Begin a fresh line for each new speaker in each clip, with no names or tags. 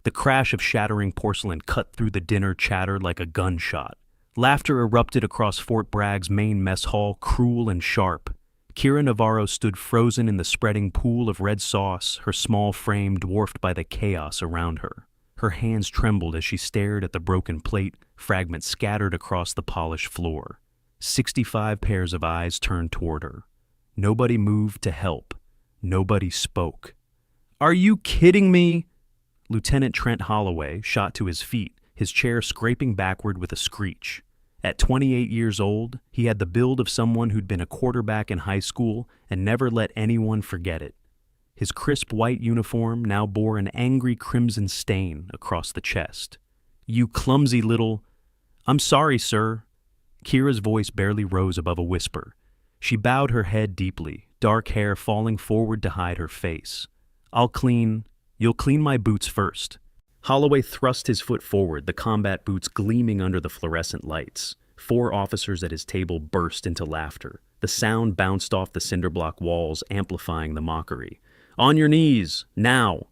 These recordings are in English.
The crash of shattering porcelain cut through the dinner chatter like a gunshot. Laughter erupted across Fort Bragg's main mess hall, cruel and sharp. Kira Navarro stood frozen in the spreading pool of red sauce, her small frame dwarfed by the chaos around her. Her hands trembled as she stared at the broken plate, fragments scattered across the polished floor. 65 pairs of eyes turned toward her. Nobody moved to help. Nobody spoke. "Are you kidding me?" Lieutenant Trent Holloway shot to his feet, his chair scraping backward with a screech. At 28 years old, he had the build of someone who'd been a quarterback in high school and never let anyone forget it. His crisp white uniform now bore an angry crimson stain across the chest. "You clumsy little—" "I'm sorry, sir." Kira's voice barely rose above a whisper. She bowed her head deeply, dark hair falling forward to hide her face. "You'll clean my boots first." Holloway thrust his foot forward, the combat boots gleaming under the fluorescent lights. 4 officers at his table burst into laughter. The sound bounced off the cinderblock walls, amplifying the mockery. "On your knees, now!"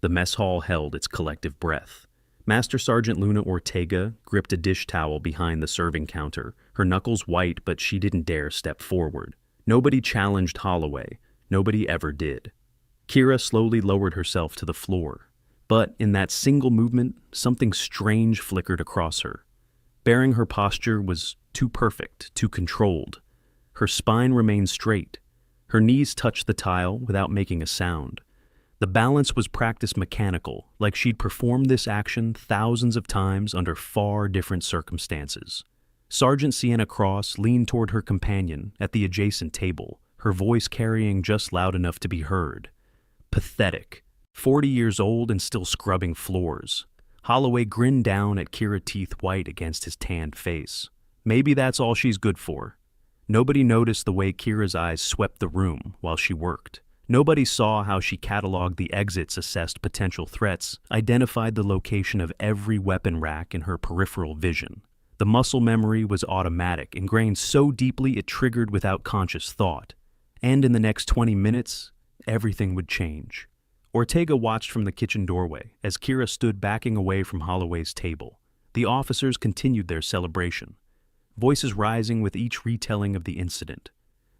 The mess hall held its collective breath. Master Sergeant Luna Ortega gripped a dish towel behind the serving counter, her knuckles white, but she didn't dare step forward. Nobody challenged Holloway. Nobody ever did. Kira slowly lowered herself to the floor. But in that single movement, something strange flickered across her. Bearing her posture was too perfect, too controlled. Her spine remained straight. Her knees touched the tile without making a sound. The balance was practiced mechanical, like she'd performed this action thousands of times under far different circumstances. Sergeant Sienna Cross leaned toward her companion at the adjacent table, her voice carrying just loud enough to be heard. Pathetic. 40 years old and still scrubbing floors. Holloway grinned down at Kira, teeth white against his tanned face. Maybe that's all she's good for. Nobody noticed the way Kira's eyes swept the room while she worked. Nobody saw how she cataloged the exits, assessed potential threats, identified the location of every weapon rack in her peripheral vision. The muscle memory was automatic, ingrained so deeply it triggered without conscious thought. And in the next 20 minutes, everything would change. Ortega watched from the kitchen doorway as Kira stood backing away from Holloway's table. The officers continued their celebration, voices rising with each retelling of the incident.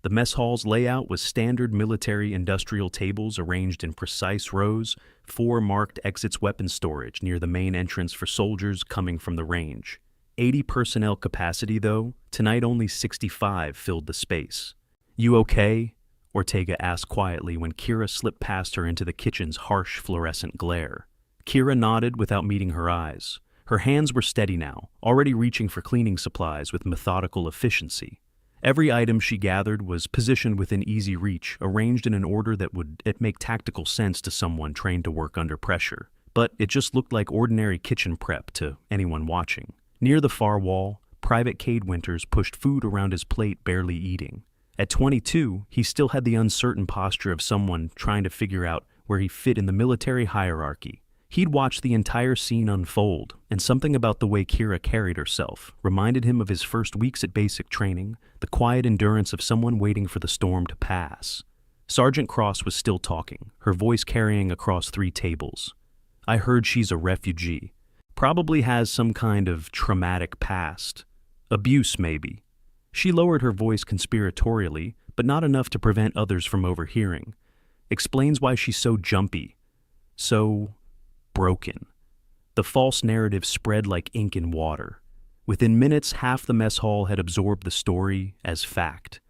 The mess hall's layout was standard military industrial tables arranged in precise rows, 4 marked exits weapon storage near the main entrance for soldiers coming from the range. 80 personnel capacity, though, tonight only 65 filled the space. "You okay?" Ortega asked quietly when Kira slipped past her into the kitchen's harsh fluorescent glare. Kira nodded without meeting her eyes. Her hands were steady now, already reaching for cleaning supplies with methodical efficiency. Every item she gathered was positioned within easy reach, arranged in an order that would make tactical sense to someone trained to work under pressure. But it just looked like ordinary kitchen prep to anyone watching. Near the far wall, Private Cade Winters pushed food around his plate, barely eating. At 22, he still had the uncertain posture of someone trying to figure out where he fit in the military hierarchy. He'd watched the entire scene unfold, and something about the way Kira carried herself reminded him of his first weeks at basic training, the quiet endurance of someone waiting for the storm to pass. Sergeant Cross was still talking, her voice carrying across 3 tables. "I heard she's a refugee. Probably has some kind of traumatic past. Abuse, maybe." She lowered her voice conspiratorially, but not enough to prevent others from overhearing. "Explains why she's so jumpy. So broken." The false narrative spread like ink in water. Within minutes, half the mess hall had absorbed the story as fact.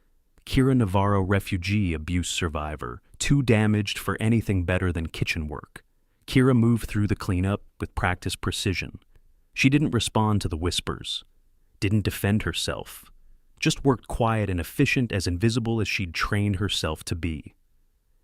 Kira Navarro, refugee abuse survivor, too damaged for anything better than kitchen work. Kira moved through the cleanup with practiced precision. She didn't respond to the whispers, didn't defend herself, just worked quiet and efficient, as invisible as she'd trained herself to be.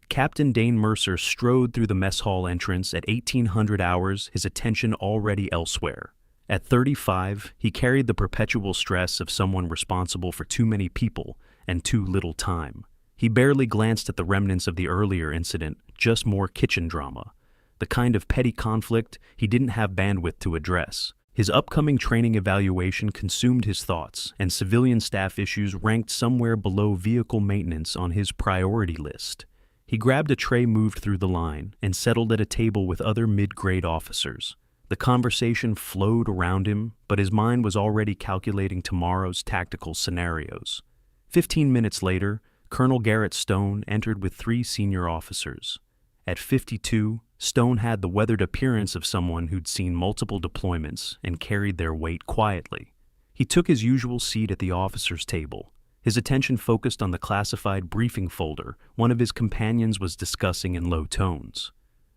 Captain Dane Mercer strode through the mess hall entrance at 1800 hours, his attention already elsewhere. At 35, he carried the perpetual stress of someone responsible for too many people and too little time. He barely glanced at the remnants of the earlier incident, just more kitchen drama, the kind of petty conflict he didn't have bandwidth to address. His upcoming training evaluation consumed his thoughts, and civilian staff issues ranked somewhere below vehicle maintenance on his priority list. He grabbed a tray, moved through the line, and settled at a table with other mid-grade officers. The conversation flowed around him, but his mind was already calculating tomorrow's tactical scenarios. 15 minutes later, Colonel Garrett Stone entered with 3 senior officers. At 52, Stone had the weathered appearance of someone who'd seen multiple deployments and carried their weight quietly. He took his usual seat at the officers' table. His attention focused on the classified briefing folder one of his companions was discussing in low tones.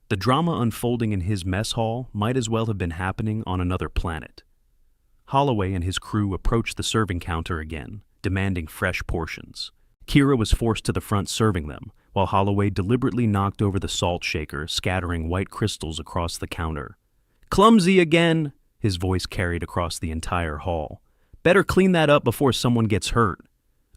The drama unfolding in his mess hall might as well have been happening on another planet. Holloway and his crew approached the serving counter again, demanding fresh portions. Kira was forced to the front serving them, while Holloway deliberately knocked over the salt shaker, scattering white crystals across the counter. "Clumsy again!" his voice carried across the entire hall. "Better clean that up before someone gets hurt."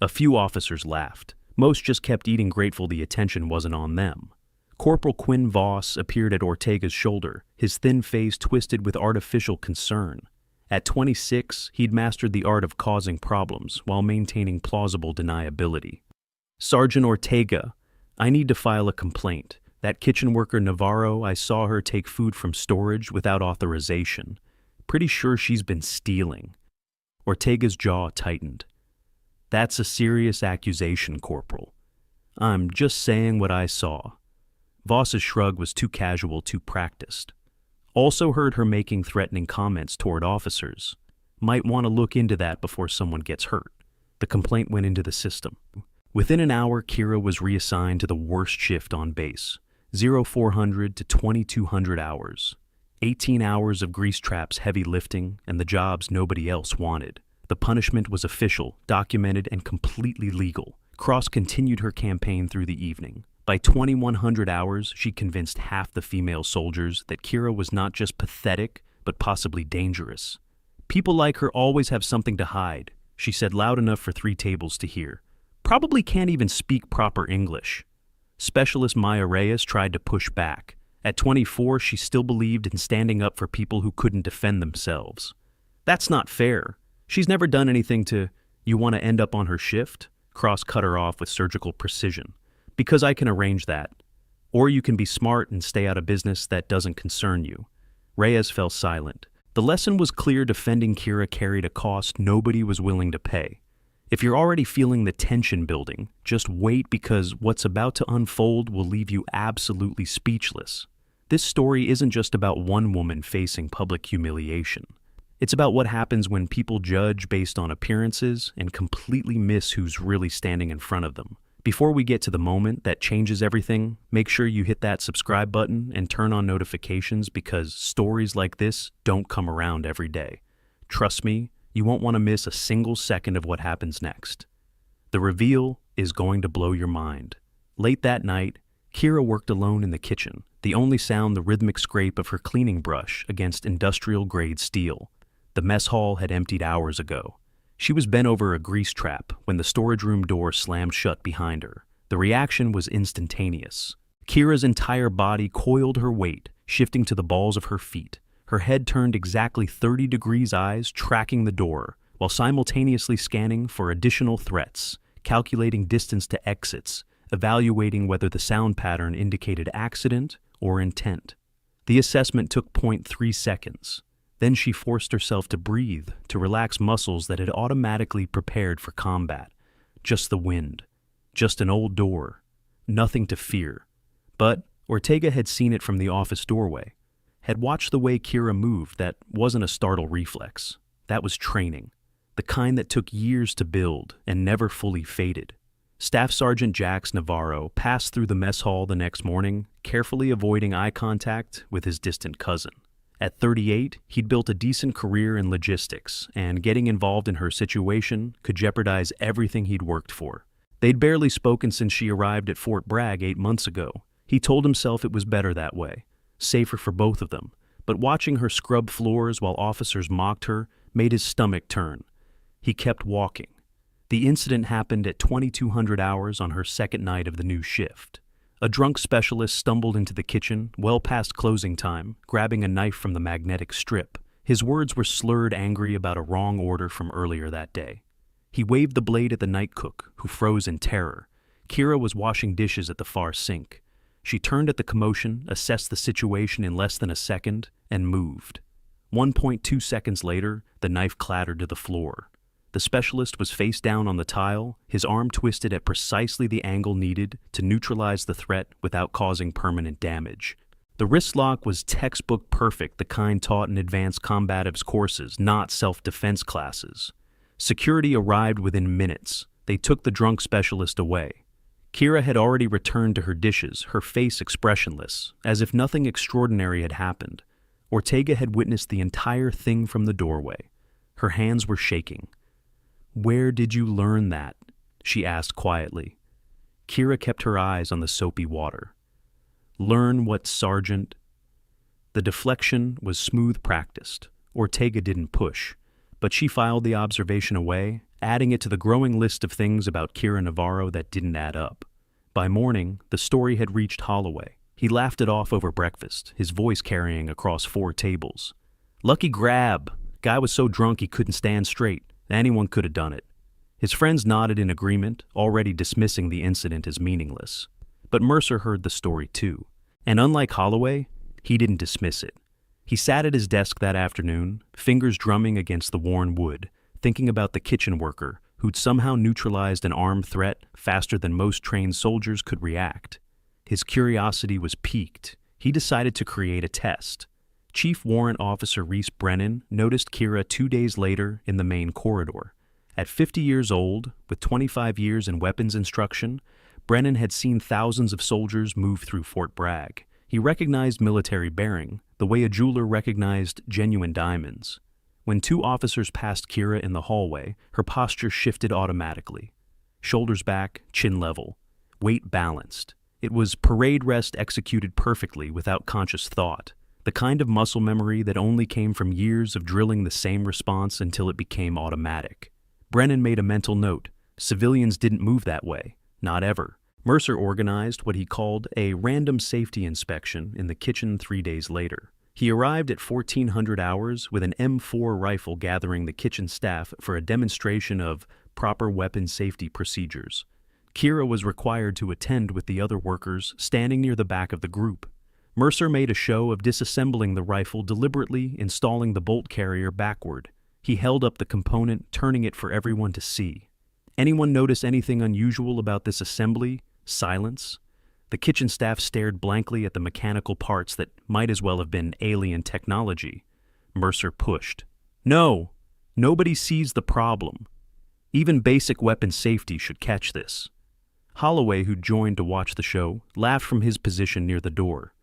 A few officers laughed. Most just kept eating, grateful the attention wasn't on them. Corporal Quinn Voss appeared at Ortega's shoulder, his thin face twisted with artificial concern. At 26, he'd mastered the art of causing problems while maintaining plausible deniability. "Sergeant Ortega, I need to file a complaint. That kitchen worker Navarro, I saw her take food from storage without authorization. Pretty sure she's been stealing." Ortega's jaw tightened. "That's a serious accusation, Corporal. I'm just saying what I saw." Voss's shrug was too casual, too practiced. "Also heard her making threatening comments toward officers. Might want to look into that before someone gets hurt." The complaint went into the system. Within an hour, Kira was reassigned to the worst shift on base, 0400 to 2200 hours. 18 hours of grease traps heavy lifting and the jobs nobody else wanted. The punishment was official, documented, and completely legal. Cross continued her campaign through the evening. By 2100 hours, she convinced half the female soldiers that Kira was not just pathetic, but possibly dangerous. "People like her always have something to hide," she said loud enough for 3 tables to hear. "Probably can't even speak proper English." Specialist Maya Reyes tried to push back. At 24, she still believed in standing up for people who couldn't defend themselves. "That's not fair. She's never done anything to—" "You want to end up on her shift?" Cross cut her off with surgical precision. "Because I can arrange that. Or you can be smart and stay out of business that doesn't concern you." Reyes fell silent. The lesson was clear: defending Kira carried a cost nobody was willing to pay. If you're already feeling the tension building, just wait, because what's about to unfold will leave you absolutely speechless. This story isn't just about one woman facing public humiliation. It's about what happens when people judge based on appearances and completely miss who's really standing in front of them. Before we get to the moment that changes everything, make sure you hit that subscribe button and turn on notifications, because stories like this don't come around every day. Trust me, you won't want to miss a single second of what happens next. The reveal is going to blow your mind. Late that night, Kira worked alone in the kitchen, the only sound the rhythmic scrape of her cleaning brush against industrial-grade steel. The mess hall had emptied hours ago. She was bent over a grease trap when the storage room door slammed shut behind her. The reaction was instantaneous. Kira's entire body coiled her weight, shifting to the balls of her feet. Her head turned exactly 30 degrees, eyes tracking the door, while simultaneously scanning for additional threats, calculating distance to exits, evaluating whether the sound pattern indicated accident or intent. The assessment took 0.3 seconds. Then she forced herself to breathe, to relax muscles that had automatically prepared for combat. Just the wind. Just an old door. Nothing to fear. But Ortega had seen it from the office doorway. Had watched the way Kira moved. That wasn't a startle reflex. That was training. The kind that took years to build and never fully faded. Staff Sergeant Jax Navarro passed through the mess hall the next morning, carefully avoiding eye contact with his distant cousin. At 38, he'd built a decent career in logistics, and getting involved in her situation could jeopardize everything he'd worked for. They'd barely spoken since she arrived at Fort Bragg 8 months ago. He told himself it was better that way, safer for both of them, but watching her scrub floors while officers mocked her made his stomach turn. He kept walking. The incident happened at 2200 hours on her second night of the new shift. A drunk specialist stumbled into the kitchen, well past closing time, grabbing a knife from the magnetic strip. His words were slurred, angry about a wrong order from earlier that day. He waved the blade at the night cook, who froze in terror. Kira was washing dishes at the far sink. She turned at the commotion, assessed the situation in less than a second, and moved. 1.2 seconds later, the knife clattered to the floor. The specialist was face down on the tile, his arm twisted at precisely the angle needed to neutralize the threat without causing permanent damage. The wrist lock was textbook perfect, the kind taught in advanced combatives courses, not self-defense classes. Security arrived within minutes. They took the drunk specialist away. Kira had already returned to her dishes, her face expressionless, as if nothing extraordinary had happened. Ortega had witnessed the entire thing from the doorway. Her hands were shaking. "Where did you learn that?" she asked quietly. Kira kept her eyes on the soapy water. "Learn what, Sergeant?" The deflection was smooth practiced. Ortega didn't push, but she filed the observation away, adding it to the growing list of things about Kira Navarro that didn't add up. By morning, the story had reached Holloway. He laughed it off over breakfast, his voice carrying across 4 tables. "Lucky grab. Guy was so drunk he couldn't stand straight. Anyone could have done it." His friends nodded in agreement, already dismissing the incident as meaningless. But Mercer heard the story too. And unlike Holloway, he didn't dismiss it. He sat at his desk that afternoon, fingers drumming against the worn wood, thinking about the kitchen worker who'd somehow neutralized an armed threat faster than most trained soldiers could react. His curiosity was piqued. He decided to create a test. Chief Warrant Officer Reese Brennan noticed Kira 2 days later in the main corridor. At 50 years old, with 25 years in weapons instruction, Brennan had seen thousands of soldiers move through Fort Bragg. He recognized military bearing, the way a jeweler recognized genuine diamonds. When 2 officers passed Kira in the hallway, her posture shifted automatically. Shoulders back, chin level, weight balanced. It was parade rest executed perfectly without conscious thought. The kind of muscle memory that only came from years of drilling the same response until it became automatic. Brennan made a mental note. Civilians didn't move that way. Not ever. Mercer organized what he called a random safety inspection in the kitchen 3 days later. He arrived at 1400 hours with an M4 rifle gathering the kitchen staff for a demonstration of proper weapon safety procedures. Kira was required to attend with the other workers standing near the back of the group. Mercer made a show of disassembling the rifle, deliberately installing the bolt carrier backward. He held up the component, turning it for everyone to see. Anyone notice anything unusual about this assembly? Silence. The kitchen staff stared blankly at the mechanical parts that might as well have been alien technology. Mercer pushed. "No, nobody sees the problem. Even basic weapon safety should catch this." Holloway, who joined to watch the show, laughed from his position near the door.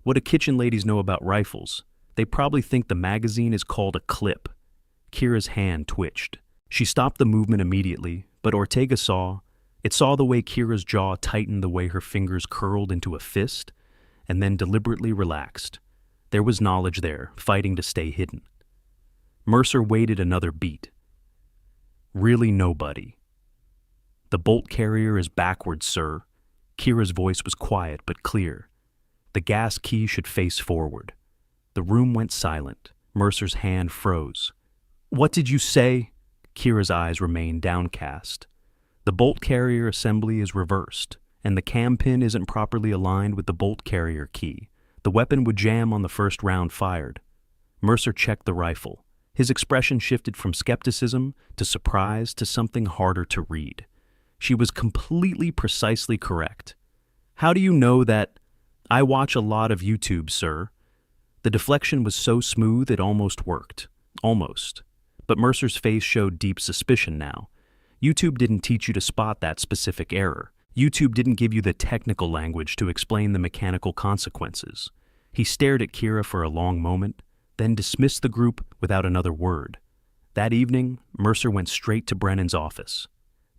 "What do kitchen ladies know about rifles? They probably think the magazine is called a clip." Kira's hand twitched. She stopped the movement immediately, but Ortega saw the way Kira's jaw tightened, the way her fingers curled into a fist, and then deliberately relaxed. There was knowledge there, fighting to stay hidden. Mercer waited another beat. "Really nobody." "The bolt carrier is backwards, sir." Kira's voice was quiet but clear. "The gas key should face forward." The room went silent. Mercer's hand froze. "What did you say?" Kira's eyes remained downcast. "The bolt carrier assembly is reversed, and the cam pin isn't properly aligned with the bolt carrier key. The weapon would jam on the first round fired." Mercer checked the rifle. His expression shifted from skepticism to surprise to something harder to read. She was completely precisely correct. "How do you know that?" "I watch a lot of YouTube, sir." The deflection was so smooth it almost worked. Almost. But Mercer's face showed deep suspicion now. YouTube didn't teach you to spot that specific error. YouTube didn't give you the technical language to explain the mechanical consequences. He stared at Kira for a long moment, then dismissed the group without another word. That evening, Mercer went straight to Brennan's office.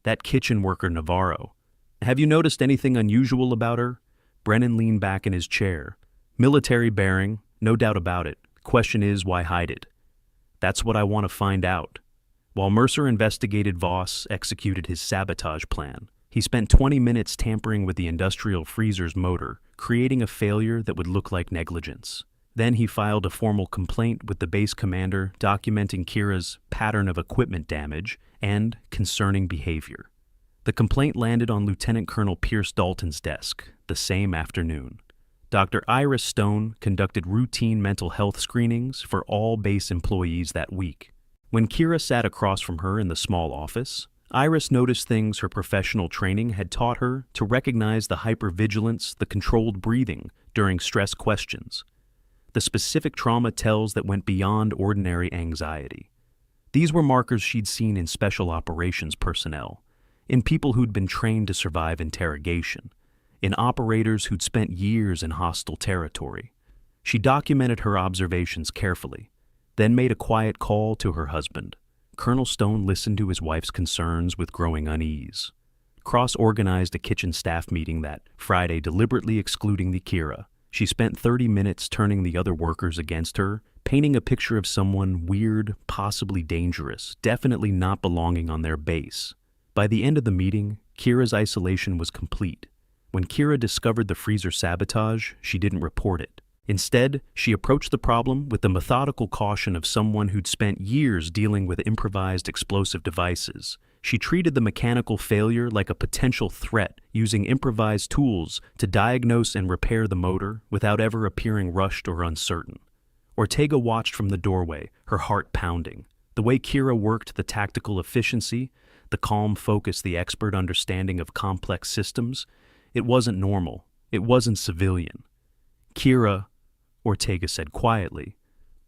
"That kitchen worker Navarro. Have you noticed anything unusual about her?" Brennan leaned back in his chair. "Military bearing, no doubt about it. Question is, why hide it?" "That's what I want to find out." While Mercer investigated, Voss executed his sabotage plan. He spent 20 minutes tampering with the industrial freezer's motor, creating a failure that would look like negligence. Then he filed a formal complaint with the base commander documenting Kira's pattern of equipment damage and concerning behavior. The complaint landed on Lieutenant Colonel Pierce Dalton's desk the same afternoon. Dr. Iris Stone conducted routine mental health screenings for all base employees that week. When Kira sat across from her in the small office, Iris noticed things her professional training had taught her to recognize the hypervigilance, the controlled breathing during stress questions, the specific trauma tells that went beyond ordinary anxiety. These were markers she'd seen in special operations personnel, in people who'd been trained to survive interrogation, in operators who'd spent years in hostile territory. She documented her observations carefully, then made a quiet call to her husband. Colonel Stone listened to his wife's concerns with growing unease. Cross organized a kitchen staff meeting that Friday, deliberately excluding the Kira. She spent 30 minutes turning the other workers against her, painting a picture of someone weird, possibly dangerous, definitely not belonging on their base. By the end of the meeting, Kira's isolation was complete. When Kira discovered the freezer sabotage, she didn't report it. Instead, she approached the problem with the methodical caution of someone who'd spent years dealing with improvised explosive devices. She treated the mechanical failure like a potential threat, using improvised tools to diagnose and repair the motor without ever appearing rushed or uncertain. Ortega watched from the doorway, her heart pounding. The way Kira worked, the tactical efficiency, the calm focus, the expert understanding of complex systems, it wasn't normal. It wasn't civilian. "Kira," Ortega said quietly.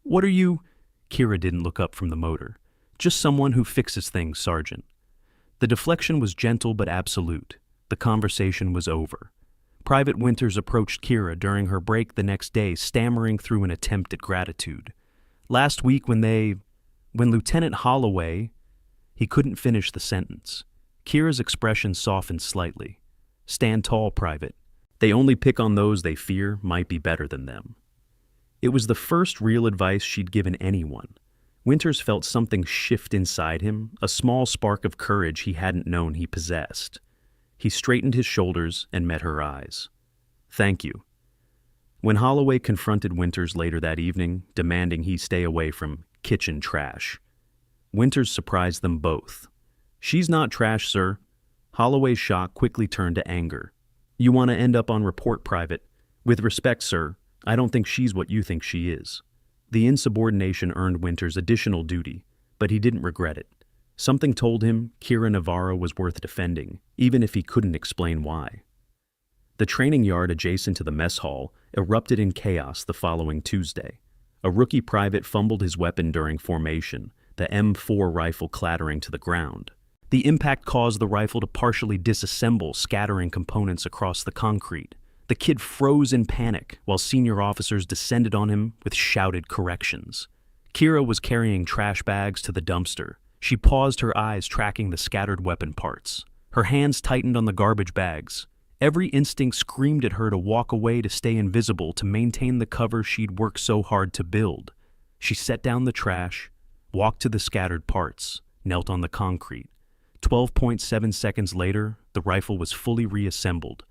"What are you—" Kira didn't look up from the motor. "Just someone who fixes things, Sergeant." The deflection was gentle but absolute. The conversation was over. Private Winters approached Kira during her break the next day, stammering through an attempt at gratitude. "Last week when Lieutenant Holloway—" He couldn't finish the sentence. Kira's expression softened slightly. "Stand tall, Private. They only pick on those they fear might be better than them." It was the first real advice she'd given anyone. Winters felt something shift inside him, a small spark of courage he hadn't known he possessed. He straightened his shoulders and met her eyes. "Thank you." When Holloway confronted Winters later that evening, demanding he stay away from kitchen trash, Winters surprised them both. "She's not trash, sir." Holloway's shock quickly turned to anger. "You want to end up on report, Private. With respect, sir, I don't think she's what you think she is." The insubordination earned Winters additional duty, but he didn't regret it. Something told him Kira Navarro was worth defending, even if he couldn't explain why. The training yard adjacent to the mess hall erupted in chaos the following Tuesday. A rookie private fumbled his weapon during formation, the M4 rifle clattering to the ground. The impact caused the rifle to partially disassemble, scattering components across the concrete. The kid froze in panic while senior officers descended on him with shouted corrections. Kira was carrying trash bags to the dumpster. She paused, her eyes tracking the scattered weapon parts. Her hands tightened on the garbage bags. Every instinct screamed at her to walk away, to stay invisible, to maintain the cover she'd worked so hard to build. She set down the trash, walked to the scattered parts, knelt on the concrete. 12.7 seconds later, the rifle was fully reassembled.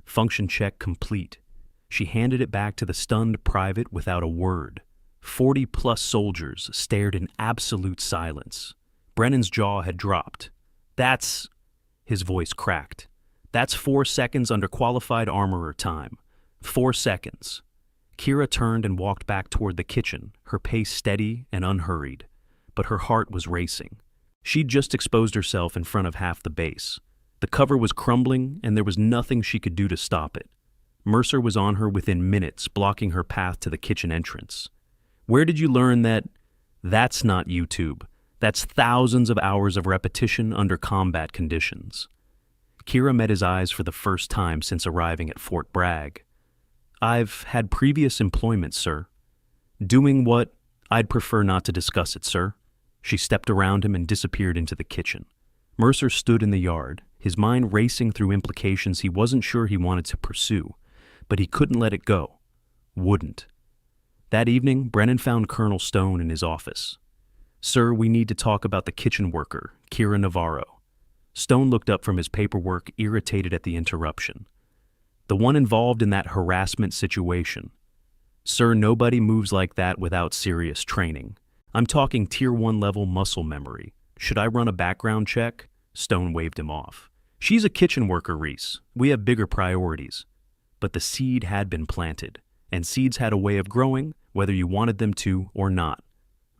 Function check complete. She handed it back to the stunned private without a word. 40-plus soldiers stared in absolute silence. Brennan's jaw had dropped. "That's—" His voice cracked. "That's 4 seconds under qualified armorer time. 4 seconds." Kira turned and walked back toward the kitchen, her pace steady and unhurried. But her heart was racing. She'd just exposed herself in front of half the base. The cover was crumbling, and there was nothing she could do to stop it. Mercer was on her within minutes, blocking her path to the kitchen entrance. "Where did you learn that—" "That's not YouTube. That's thousands of hours of repetition under combat conditions." Kira met his eyes for the first time since arriving at Fort Bragg. "I've had previous employment, sir." "Doing what—" "I'd prefer not to discuss it, sir." She stepped around him and disappeared into the kitchen. Mercer stood in the yard, his mind racing through implications he wasn't sure he wanted to pursue, but he couldn't let it go. Wouldn't. That evening, Brennan found Colonel Stone in his office. "Sir, we need to talk about the kitchen worker, Kira Navarro." Stone looked up from his paperwork, irritated at the interruption. "The one involved in that harassment situation." "Sir, nobody moves like that without serious training. I'm talking Tier 1 level muscle memory. Should I run a background check?" Stone waved him off. She's a kitchen worker, Reese. We have bigger priorities. But the seed had been planted, and seeds had a way of growing, whether you wanted them to or not.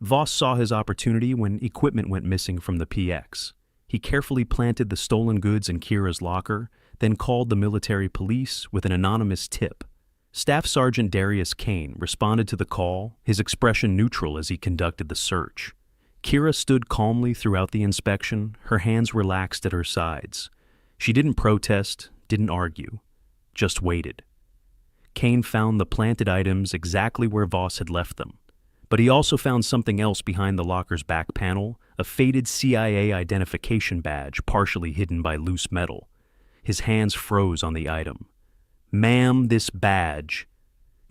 Voss saw his opportunity when equipment went missing from the PX. He carefully planted the stolen goods in Kira's locker, then called the military police with an anonymous tip. Staff Sergeant Darius Kane responded to the call, his expression neutral as he conducted the search. Kira stood calmly throughout the inspection, her hands relaxed at her sides. She didn't protest, didn't argue, just waited. Kane found the planted items exactly where Voss had left them. But he also found something else behind the locker's back panel, a faded CIA identification badge partially hidden by loose metal. His hands froze on the item. "Ma'am, this badge."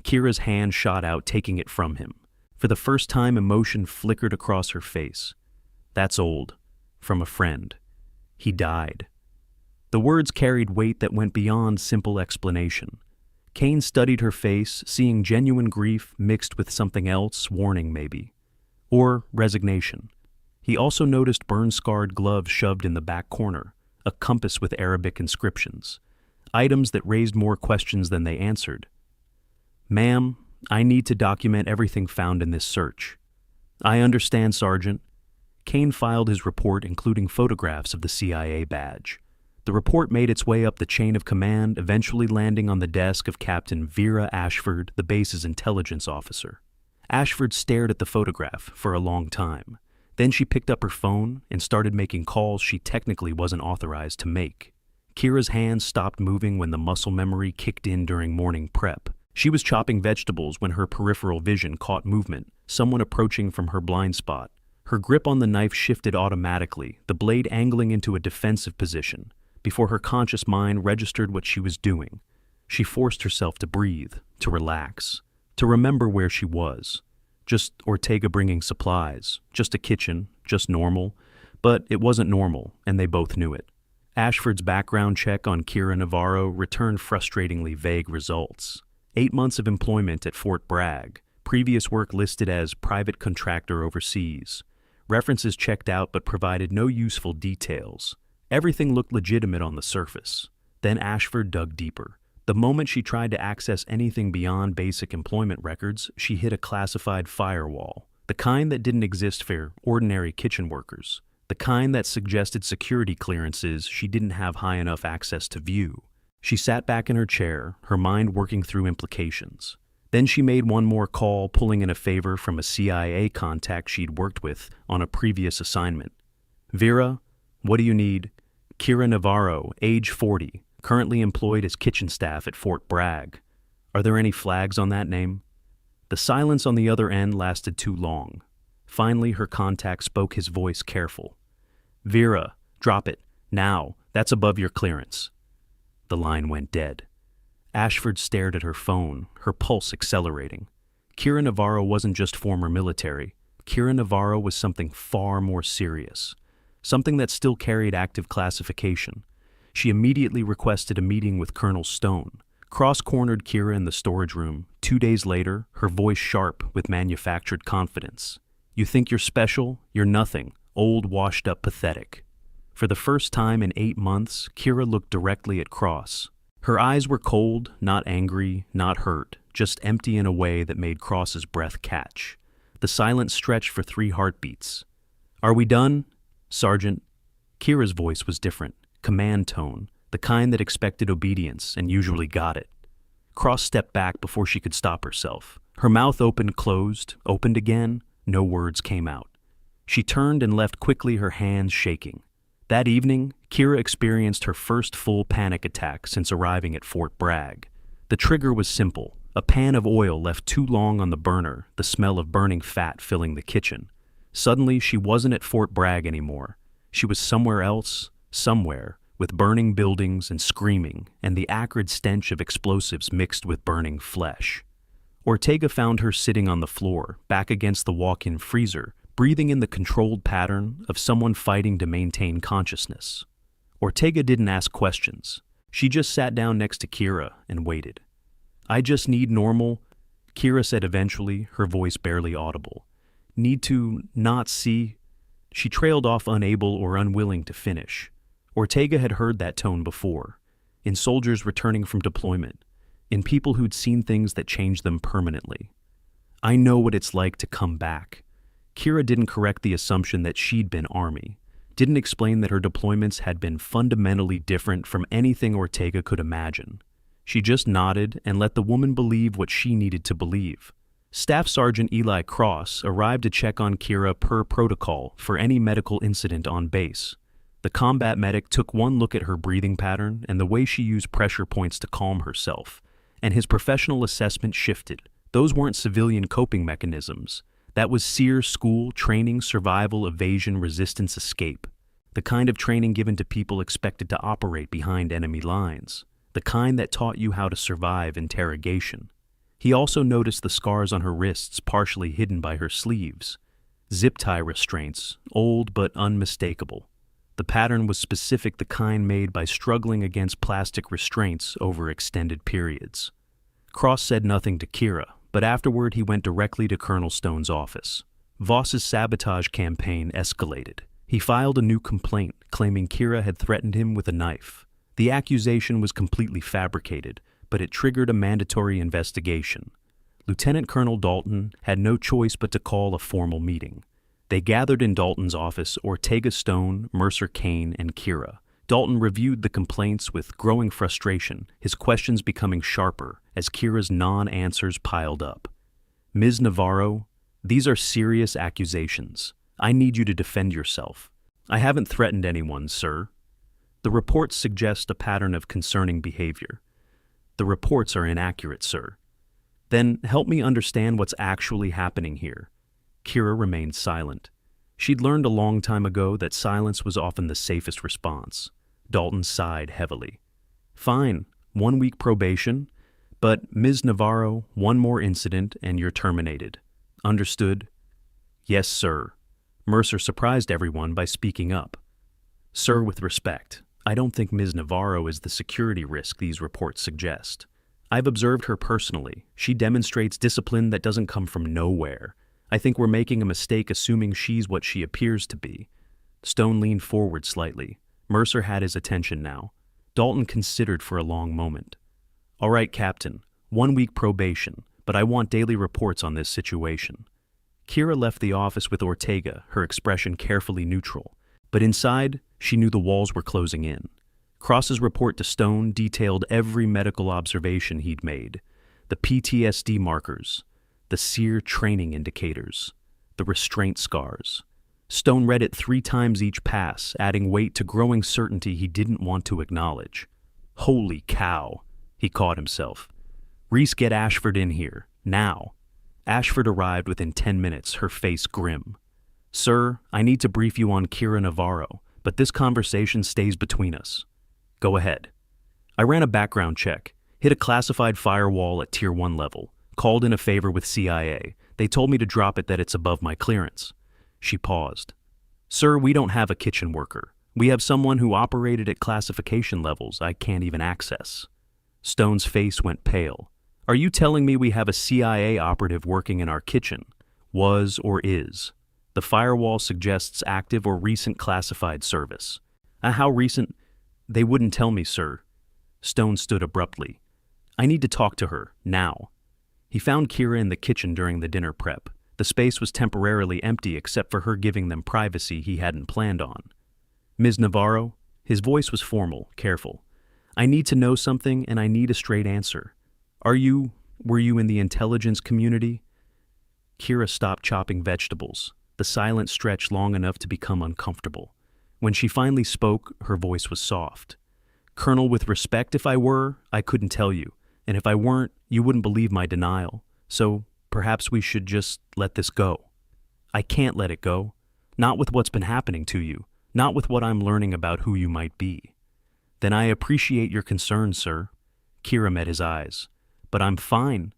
Kira's hand shot out, taking it from him. For the first time, emotion flickered across her face. "That's old. From a friend. He died." The words carried weight that went beyond simple explanation. Kane studied her face, seeing genuine grief mixed with something else, warning maybe. Or resignation. He also noticed burn-scarred gloves shoved in the back corner, a compass with Arabic inscriptions. Items that raised more questions than they answered. "Ma'am, I need to document everything found in this search." "I understand, Sergeant." Kane filed his report, including photographs of the CIA badge. The report made its way up the chain of command, eventually landing on the desk of Captain Vera Ashford, the base's intelligence officer. Ashford stared at the photograph for a long time. Then she picked up her phone and started making calls she technically wasn't authorized to make. Kira's hands stopped moving when the muscle memory kicked in during morning prep. She was chopping vegetables when her peripheral vision caught movement, someone approaching from her blind spot. Her grip on the knife shifted automatically, the blade angling into a defensive position. Before her conscious mind registered what she was doing, she forced herself to breathe, to relax, to remember where she was. Just Ortega bringing supplies, just a kitchen, just normal. But it wasn't normal, and they both knew it. Ashford's background check on Kira Navarro returned frustratingly vague results. 8 months of employment at Fort Bragg, previous work listed as private contractor overseas. References checked out but provided no useful details. Everything looked legitimate on the surface. Then Ashford dug deeper. The moment she tried to access anything beyond basic employment records, she hit a classified firewall, the kind that didn't exist for ordinary kitchen workers, the kind that suggested security clearances she didn't have high enough access to view. She sat back in her chair, her mind working through implications. Then she made one more call, pulling in a favor from a CIA contact she'd worked with on a previous assignment. "Vera, what do you need?" "Kira Navarro, age 40, currently employed as kitchen staff at Fort Bragg. Are there any flags on that name?" The silence on the other end lasted too long. Finally, her contact spoke, his voice careful. "Vera, drop it. Now. That's above your clearance." The line went dead. Ashford stared at her phone, her pulse accelerating. Kira Navarro wasn't just former military. Kira Navarro was something far more serious. Something that still carried active classification. She immediately requested a meeting with Colonel Stone, cross-cornered Kira in the storage room. 2 days later, her voice sharp with manufactured confidence. "You think you're special? You're nothing. Old, washed-up, pathetic." For the first time in 8 months, Kira looked directly at Cross. Her eyes were cold, not angry, not hurt, just empty in a way that made Cross's breath catch. The silence stretched for 3 heartbeats. "Are we done?" "Sergeant." Kira's voice was different, command tone, the kind that expected obedience and usually got it. Cross stepped back before she could stop herself. Her mouth opened, closed, opened again. No words came out. She turned and left quickly, her hands shaking. That evening, Kira experienced her first full panic attack since arriving at Fort Bragg. The trigger was simple. A pan of oil left too long on the burner, the smell of burning fat filling the kitchen. Suddenly, she wasn't at Fort Bragg anymore. She was somewhere else, somewhere, with burning buildings and screaming, and the acrid stench of explosives mixed with burning flesh. Ortega found her sitting on the floor, back against the walk-in freezer, breathing in the controlled pattern of someone fighting to maintain consciousness. Ortega didn't ask questions. She just sat down next to Kira and waited. "I just need normal," Kira said eventually, her voice barely audible. "Need to not see." She trailed off, unable or unwilling to finish. Ortega had heard that tone before, in soldiers returning from deployment, in people who'd seen things that changed them permanently. I know what it's like to come back. Kira didn't correct the assumption that she'd been Army, didn't explain that her deployments had been fundamentally different from anything Ortega could imagine. She just nodded and let the woman believe what she needed to believe. Staff Sergeant Eli Cross arrived to check on Kira per protocol for any medical incident on base. The combat medic took one look at her breathing pattern and the way she used pressure points to calm herself, and his professional assessment shifted. Those weren't civilian coping mechanisms. That was SEER school training, survival, evasion, resistance, escape. The kind of training given to people expected to operate behind enemy lines. The kind that taught you how to survive interrogation. He also noticed the scars on her wrists partially hidden by her sleeves. Zip tie restraints, old but unmistakable. The pattern was specific, the kind made by struggling against plastic restraints over extended periods. Cross said nothing to Kira, but afterward he went directly to Colonel Stone's office. Voss's sabotage campaign escalated. He filed a new complaint, claiming Kira had threatened him with a knife. The accusation was completely fabricated, but it triggered a mandatory investigation. Lieutenant Colonel Dalton had no choice but to call a formal meeting. They gathered in Dalton's office Ortega, Stone, Mercer, Kane, and Kira. Dalton reviewed the complaints with growing frustration, his questions becoming sharper as Kira's non-answers piled up. Ms. Navarro, these are serious accusations. I need you to defend yourself. I haven't threatened anyone, sir. The reports suggest a pattern of concerning behavior. The reports are inaccurate, sir. Then help me understand what's actually happening here. Kira remained silent. She'd learned a long time ago that silence was often the safest response. Dalton sighed heavily. Fine, 1 week probation, but Ms. Navarro, one more incident and you're terminated. Understood? Yes, sir. Mercer surprised everyone by speaking up. Sir, with respect, I don't think Ms. Navarro is the security risk these reports suggest. I've observed her personally. She demonstrates discipline that doesn't come from nowhere. I think we're making a mistake assuming she's what she appears to be. Stone leaned forward slightly. Mercer had his attention now. Dalton considered for a long moment. All right, Captain, 1 week probation, but I want daily reports on this situation. Kira left the office with Ortega, her expression carefully neutral. But inside, she knew the walls were closing in. Cross's report to Stone detailed every medical observation he'd made. The PTSD markers, the SEER training indicators, the restraint scars. Stone read it 3 times each pass, adding weight to growing certainty he didn't want to acknowledge. Holy cow, he caught himself. Reese, get Ashford in here, now. Ashford arrived within 10 minutes, her face grim. Sir, I need to brief you on Kira Navarro, but this conversation stays between us. Go ahead. I ran a background check, hit a classified firewall at Tier 1 level, called in a favor with CIA. They told me to drop it, that it's above my clearance. She paused. Sir, we don't have a kitchen worker. We have someone who operated at classification levels I can't even access. Stone's face went pale. Are you telling me we have a CIA operative working in our kitchen? Was or is? The firewall suggests active or recent classified service. How recent? They wouldn't tell me, sir. Stone stood abruptly. I need to talk to her, now. He found Kira in the kitchen during the dinner prep. The space was temporarily empty except for her giving them privacy he hadn't planned on. Ms. Navarro, his voice was formal, careful. I need to know something and I need a straight answer. Were you in the intelligence community? Kira stopped chopping vegetables. The silence stretched long enough to become uncomfortable. When she finally spoke, her voice was soft. Colonel, with respect, if I were, I couldn't tell you. And if I weren't, you wouldn't believe my denial. So perhaps we should just let this go. I can't let it go. Not with what's been happening to you. Not with what I'm learning about who you might be. Then I appreciate your concern, sir. Kira met his eyes. But I'm fine.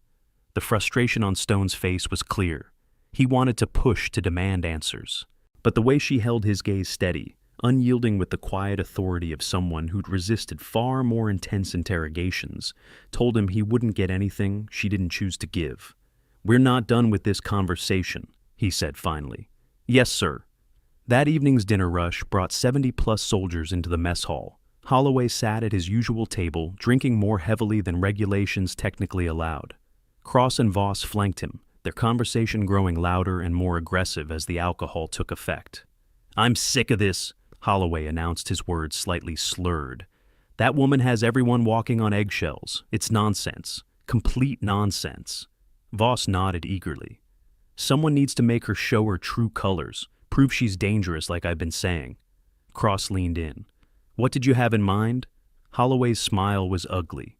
The frustration on Stone's face was clear. He wanted to push, to demand answers. But the way she held his gaze steady, unyielding with the quiet authority of someone who'd resisted far more intense interrogations, told him he wouldn't get anything she didn't choose to give. We're not done with this conversation, he said finally. Yes, sir. That evening's dinner rush brought 70-plus soldiers into the mess hall. Holloway sat at his usual table, drinking more heavily than regulations technically allowed. Cross and Voss flanked him, their conversation growing louder and more aggressive as the alcohol took effect. "I'm sick of this," Holloway announced, his words slightly slurred. "That woman has everyone walking on eggshells. It's nonsense. Complete nonsense." Voss nodded eagerly. "Someone needs to make her show her true colors, prove she's dangerous like I've been saying." Cross leaned in. "What did you have in mind?" Holloway's smile was ugly.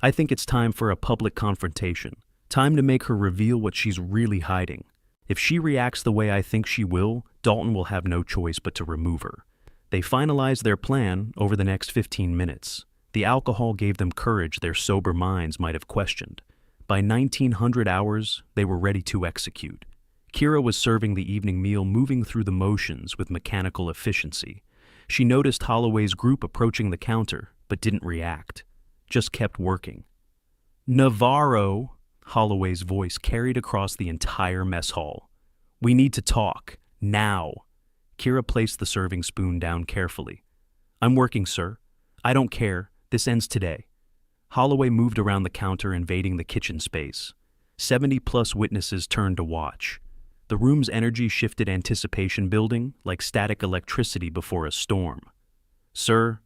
"I think it's time for a public confrontation. Time to make her reveal what she's really hiding. If she reacts the way I think she will, Dalton will have no choice but to remove her." They finalized their plan over the next 15 minutes. The alcohol gave them courage their sober minds might have questioned. By 1900 hours, they were ready to execute. Kira was serving the evening meal, moving through the motions with mechanical efficiency. She noticed Holloway's group approaching the counter, but didn't react. Just kept working. "Navarro," Holloway's voice carried across the entire mess hall. "We need to talk. Now." Kira placed the serving spoon down carefully. "I'm working, sir. I don't care. This ends today." Holloway moved around the counter, invading the kitchen space. 70-plus witnesses turned to watch. The room's energy shifted, anticipation building, like static electricity before a storm. "Sir,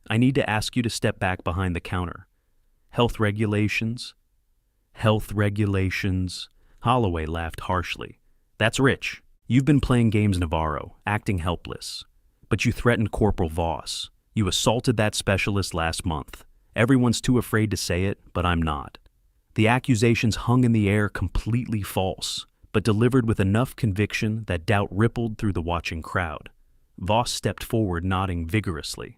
I need to ask you to step back behind the counter." "Health regulations?" "Health regulations." Holloway laughed harshly. "That's rich. You've been playing games, Navarro, acting helpless. But you threatened Corporal Voss. You assaulted that specialist last month. Everyone's too afraid to say it, but I'm not. The accusations hung in the air, completely false, but delivered with enough conviction that doubt rippled through the watching crowd." Voss stepped forward, nodding vigorously.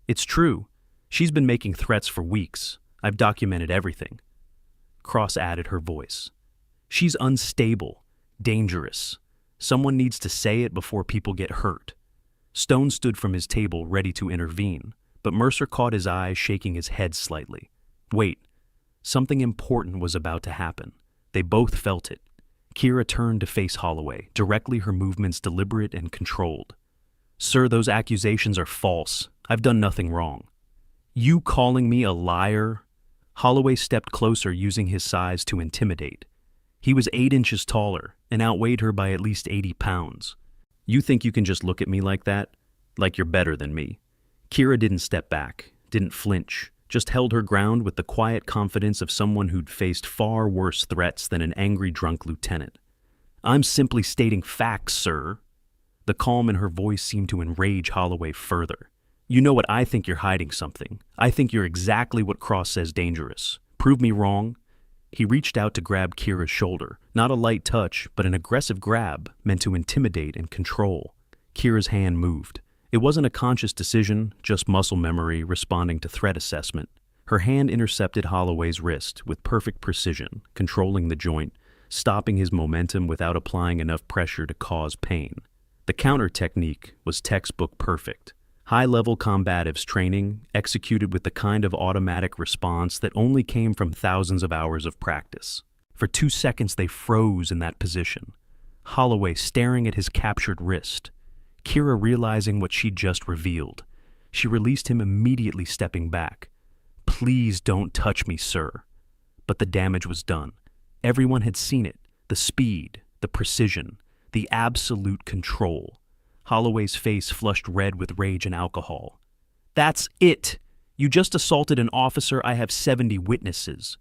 "It's true. She's been making threats for weeks. I've documented everything." Cross added her voice. "She's unstable, dangerous. Someone needs to say it before people get hurt." Stone stood from his table, ready to intervene, but Mercer caught his eye, shaking his head slightly. Wait, something important was about to happen. They both felt it. Kira turned to face Holloway, directly, her movements deliberate and controlled. "Sir, those accusations are false. I've done nothing wrong." "You calling me a liar?" Holloway stepped closer, using his size to intimidate. He was 8 inches taller and outweighed her by at least 80 pounds. "You think you can just look at me like that? Like you're better than me?" Kira didn't step back, didn't flinch, just held her ground with the quiet confidence of someone who'd faced far worse threats than an angry drunk lieutenant. "I'm simply stating facts, sir." The calm in her voice seemed to enrage Holloway further. "You know what? I think you're hiding something. I think you're exactly what Cross says dangerous. Prove me wrong." He reached out to grab Kira's shoulder, not a light touch, but an aggressive grab meant to intimidate and control. Kira's hand moved. It wasn't a conscious decision, just muscle memory responding to threat assessment. Her hand intercepted Holloway's wrist with perfect precision, controlling the joint, stopping his momentum without applying enough pressure to cause pain. The counter technique was textbook perfect. High-level combatives training, executed with the kind of automatic response that only came from thousands of hours of practice. For 2 seconds they froze in that position, Holloway staring at his captured wrist. Kira realizing what she'd just revealed. She released him, immediately stepping back. "Please don't touch me, sir." But the damage was done. Everyone had seen it. The speed, the precision, the absolute control. Holloway's face flushed red with rage and alcohol. "That's it! You just assaulted an officer. I have 70 witnesses."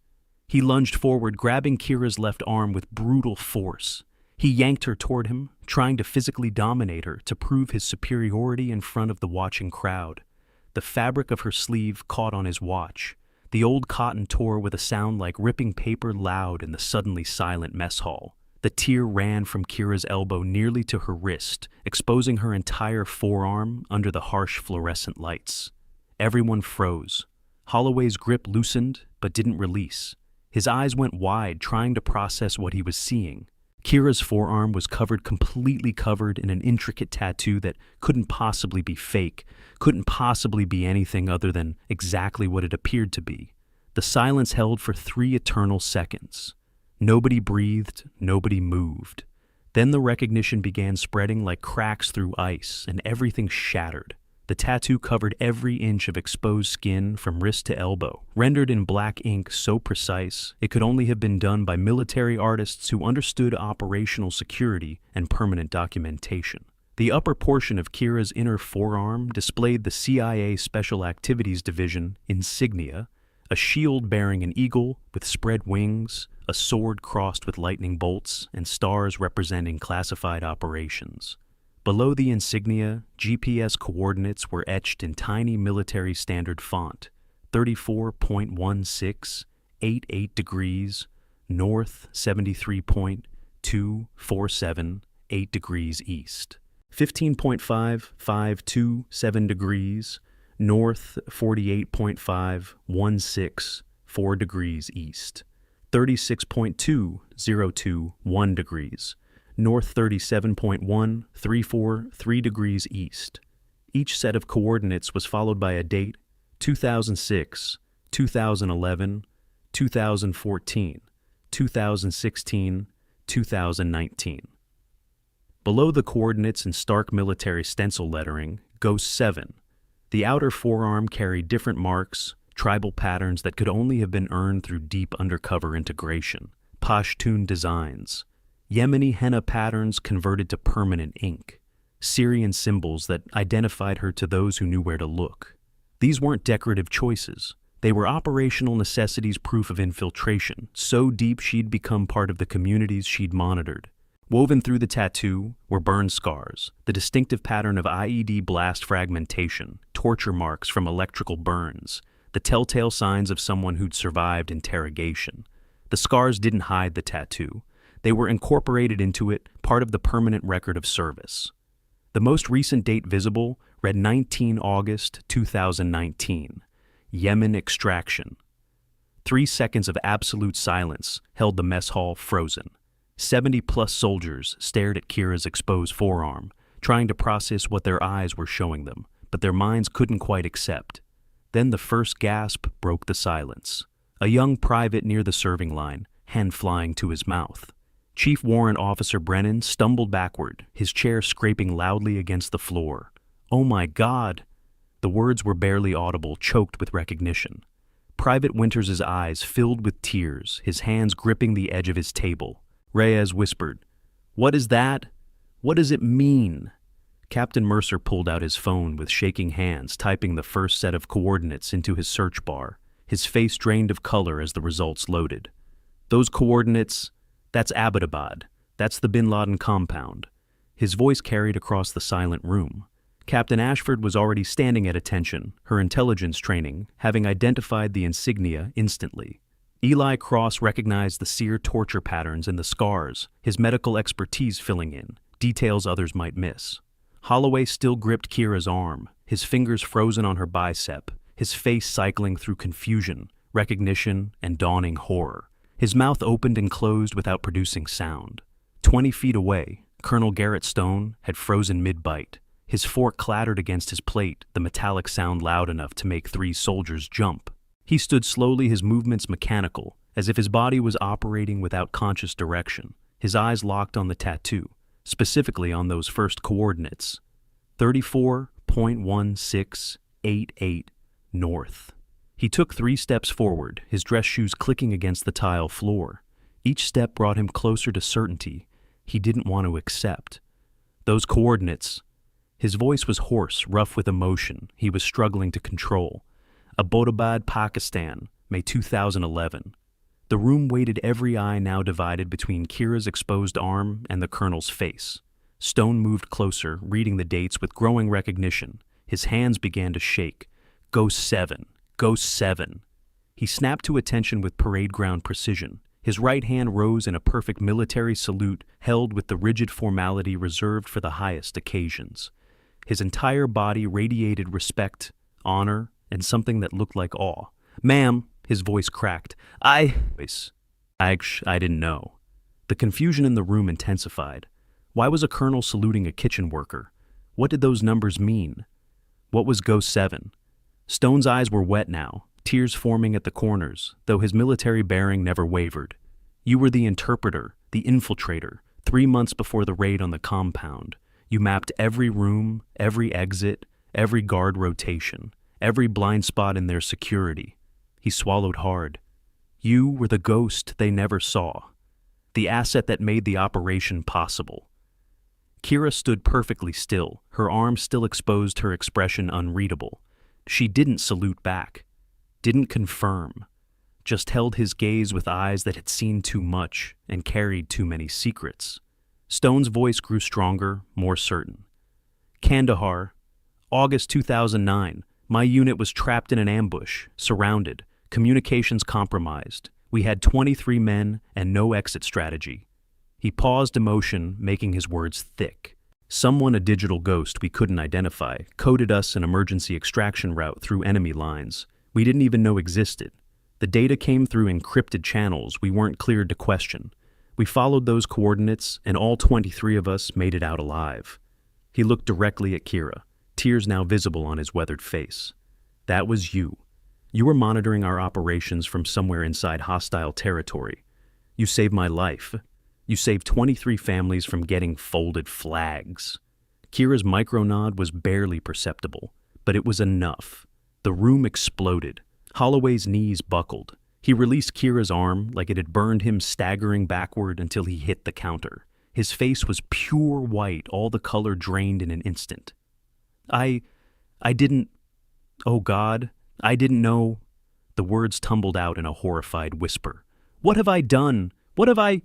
He lunged forward, grabbing Kira's left arm with brutal force. He yanked her toward him, trying to physically dominate her to prove his superiority in front of the watching crowd. The fabric of her sleeve caught on his watch. The old cotton tore with a sound like ripping paper, loud in the suddenly silent mess hall. The tear ran from Kira's elbow nearly to her wrist, exposing her entire forearm under the harsh fluorescent lights. Everyone froze. Holloway's grip loosened, but didn't release. His eyes went wide, trying to process what he was seeing. Kira's forearm was completely covered in an intricate tattoo that couldn't possibly be fake, couldn't possibly be anything other than exactly what it appeared to be. The silence held for 3 eternal seconds. Nobody breathed, nobody moved. Then the recognition began spreading like cracks through ice, and everything shattered. The tattoo covered every inch of exposed skin from wrist to elbow, rendered in black ink so precise it could only have been done by military artists who understood operational security and permanent documentation. The upper portion of Kira's inner forearm displayed the CIA Special Activities Division insignia, a shield bearing an eagle with spread wings, a sword crossed with lightning bolts, and stars representing classified operations. Below the insignia, GPS coordinates were etched in tiny military standard font, 34.1688 degrees, north 73.247, 8 degrees east. 15.5527 degrees, north 48.516, 4 degrees east. 36.2021 degrees, north 37.134, 3 degrees east. Each set of coordinates was followed by a date: 2006, 2011, 2014, 2016, 2019. Below the coordinates in stark military stencil lettering, Ghost 7. The outer forearm carried different marks, tribal patterns that could only have been earned through deep undercover integration, Pashtun designs, Yemeni henna patterns converted to permanent ink, Syrian symbols that identified her to those who knew where to look. These weren't decorative choices. They were operational necessities, proof of infiltration, so deep she'd become part of the communities she'd monitored. Woven through the tattoo were burn scars, the distinctive pattern of IED blast fragmentation, torture marks from electrical burns, the telltale signs of someone who'd survived interrogation. The scars didn't hide the tattoo. They were incorporated into it, part of the permanent record of service. The most recent date visible read 19 August 2019, Yemen extraction. 3 seconds of absolute silence held the mess hall frozen. 70-plus soldiers stared at Kira's exposed forearm, trying to process what their eyes were showing them, but their minds couldn't quite accept. Then the first gasp broke the silence. A young private near the serving line, hand flying to his mouth. Chief Warrant Officer Brennan stumbled backward, his chair scraping loudly against the floor. "Oh my God!" The words were barely audible, choked with recognition. Private Winters' eyes filled with tears, his hands gripping the edge of his table. Reyes whispered, "What is that? What does it mean?" Captain Mercer pulled out his phone with shaking hands, typing the first set of coordinates into his search bar, his face drained of color as the results loaded. "Those coordinates, that's Abbottabad. That's the Bin Laden compound." His voice carried across the silent room. Captain Ashford was already standing at attention, her intelligence training having identified the insignia instantly. Eli Cross recognized the sear torture patterns and the scars, his medical expertise filling in, details others might miss. Holloway still gripped Kira's arm, his fingers frozen on her bicep, his face cycling through confusion, recognition, and dawning horror. His mouth opened and closed without producing sound. 20 feet away, Colonel Garrett Stone had frozen mid-bite. His fork clattered against his plate, the metallic sound loud enough to make 3 soldiers jump. He stood slowly, his movements mechanical, as if his body was operating without conscious direction, his eyes locked on the tattoo, specifically on those first coordinates, 34.1688 north. He took 3 steps forward, his dress shoes clicking against the tile floor. Each step brought him closer to certainty he didn't want to accept. Those coordinates. His voice was hoarse, rough with emotion he was struggling to control. Abbottabad, Pakistan, May 2011. The room waited, every eye now divided between Kira's exposed arm and the colonel's face. Stone moved closer, reading the dates with growing recognition. His hands began to shake. Ghost 7. Ghost 7. He snapped to attention with parade ground precision. His right hand rose in a perfect military salute, held with the rigid formality reserved for the highest occasions. His entire body radiated respect, honor, and something that looked like awe. "Ma'am," his voice cracked. I didn't know." The confusion in the room intensified. Why was a colonel saluting a kitchen worker? What did those numbers mean? What was Ghost 7? Stone's eyes were wet now, tears forming at the corners, though his military bearing never wavered. "You were the interpreter, the infiltrator, 3 months before the raid on the compound, you mapped every room, every exit, every guard rotation, every blind spot in their security. He swallowed hard. You were the ghost they never saw, the asset that made the operation possible. Kira stood perfectly still, her arms still exposed, her expression unreadable. She didn't salute back, didn't confirm, just held his gaze with eyes that had seen too much and carried too many secrets. Stone's voice grew stronger, more certain. Kandahar, August 2009. My unit was trapped in an ambush, surrounded, communications compromised. We had 23 men and no exit strategy. He paused, emotion making his words thick. Someone, a digital ghost we couldn't identify, coded us an emergency extraction route through enemy lines we didn't even know existed. The data came through encrypted channels we weren't cleared to question. We followed those coordinates, and all 23 of us made it out alive. He looked directly at Kira, tears now visible on his weathered face. That was you. You were monitoring our operations from somewhere inside hostile territory. You saved my life. You saved 23 families from getting folded flags. Kira's micronod was barely perceptible, but it was enough. The room exploded. Holloway's knees buckled. He released Kira's arm like it had burned him, staggering backward until he hit the counter. His face was pure white, all the color drained in an instant. I didn't... Oh God, I didn't know... The words tumbled out in a horrified whisper. What have I done? What have I...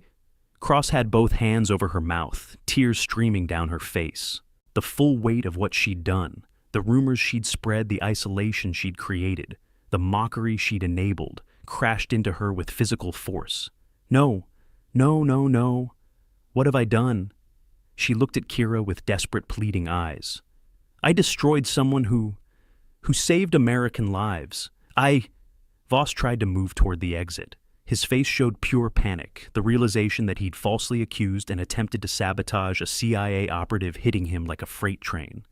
Cross had both hands over her mouth, tears streaming down her face. The full weight of what she'd done, the rumors she'd spread, the isolation she'd created, the mockery she'd enabled, crashed into her with physical force. No. What have I done? She looked at Kira with desperate, pleading eyes. I destroyed someone who saved American lives. Voss tried to move toward the exit. His face showed pure panic, the realization that he'd falsely accused and attempted to sabotage a CIA operative hitting him like a freight train.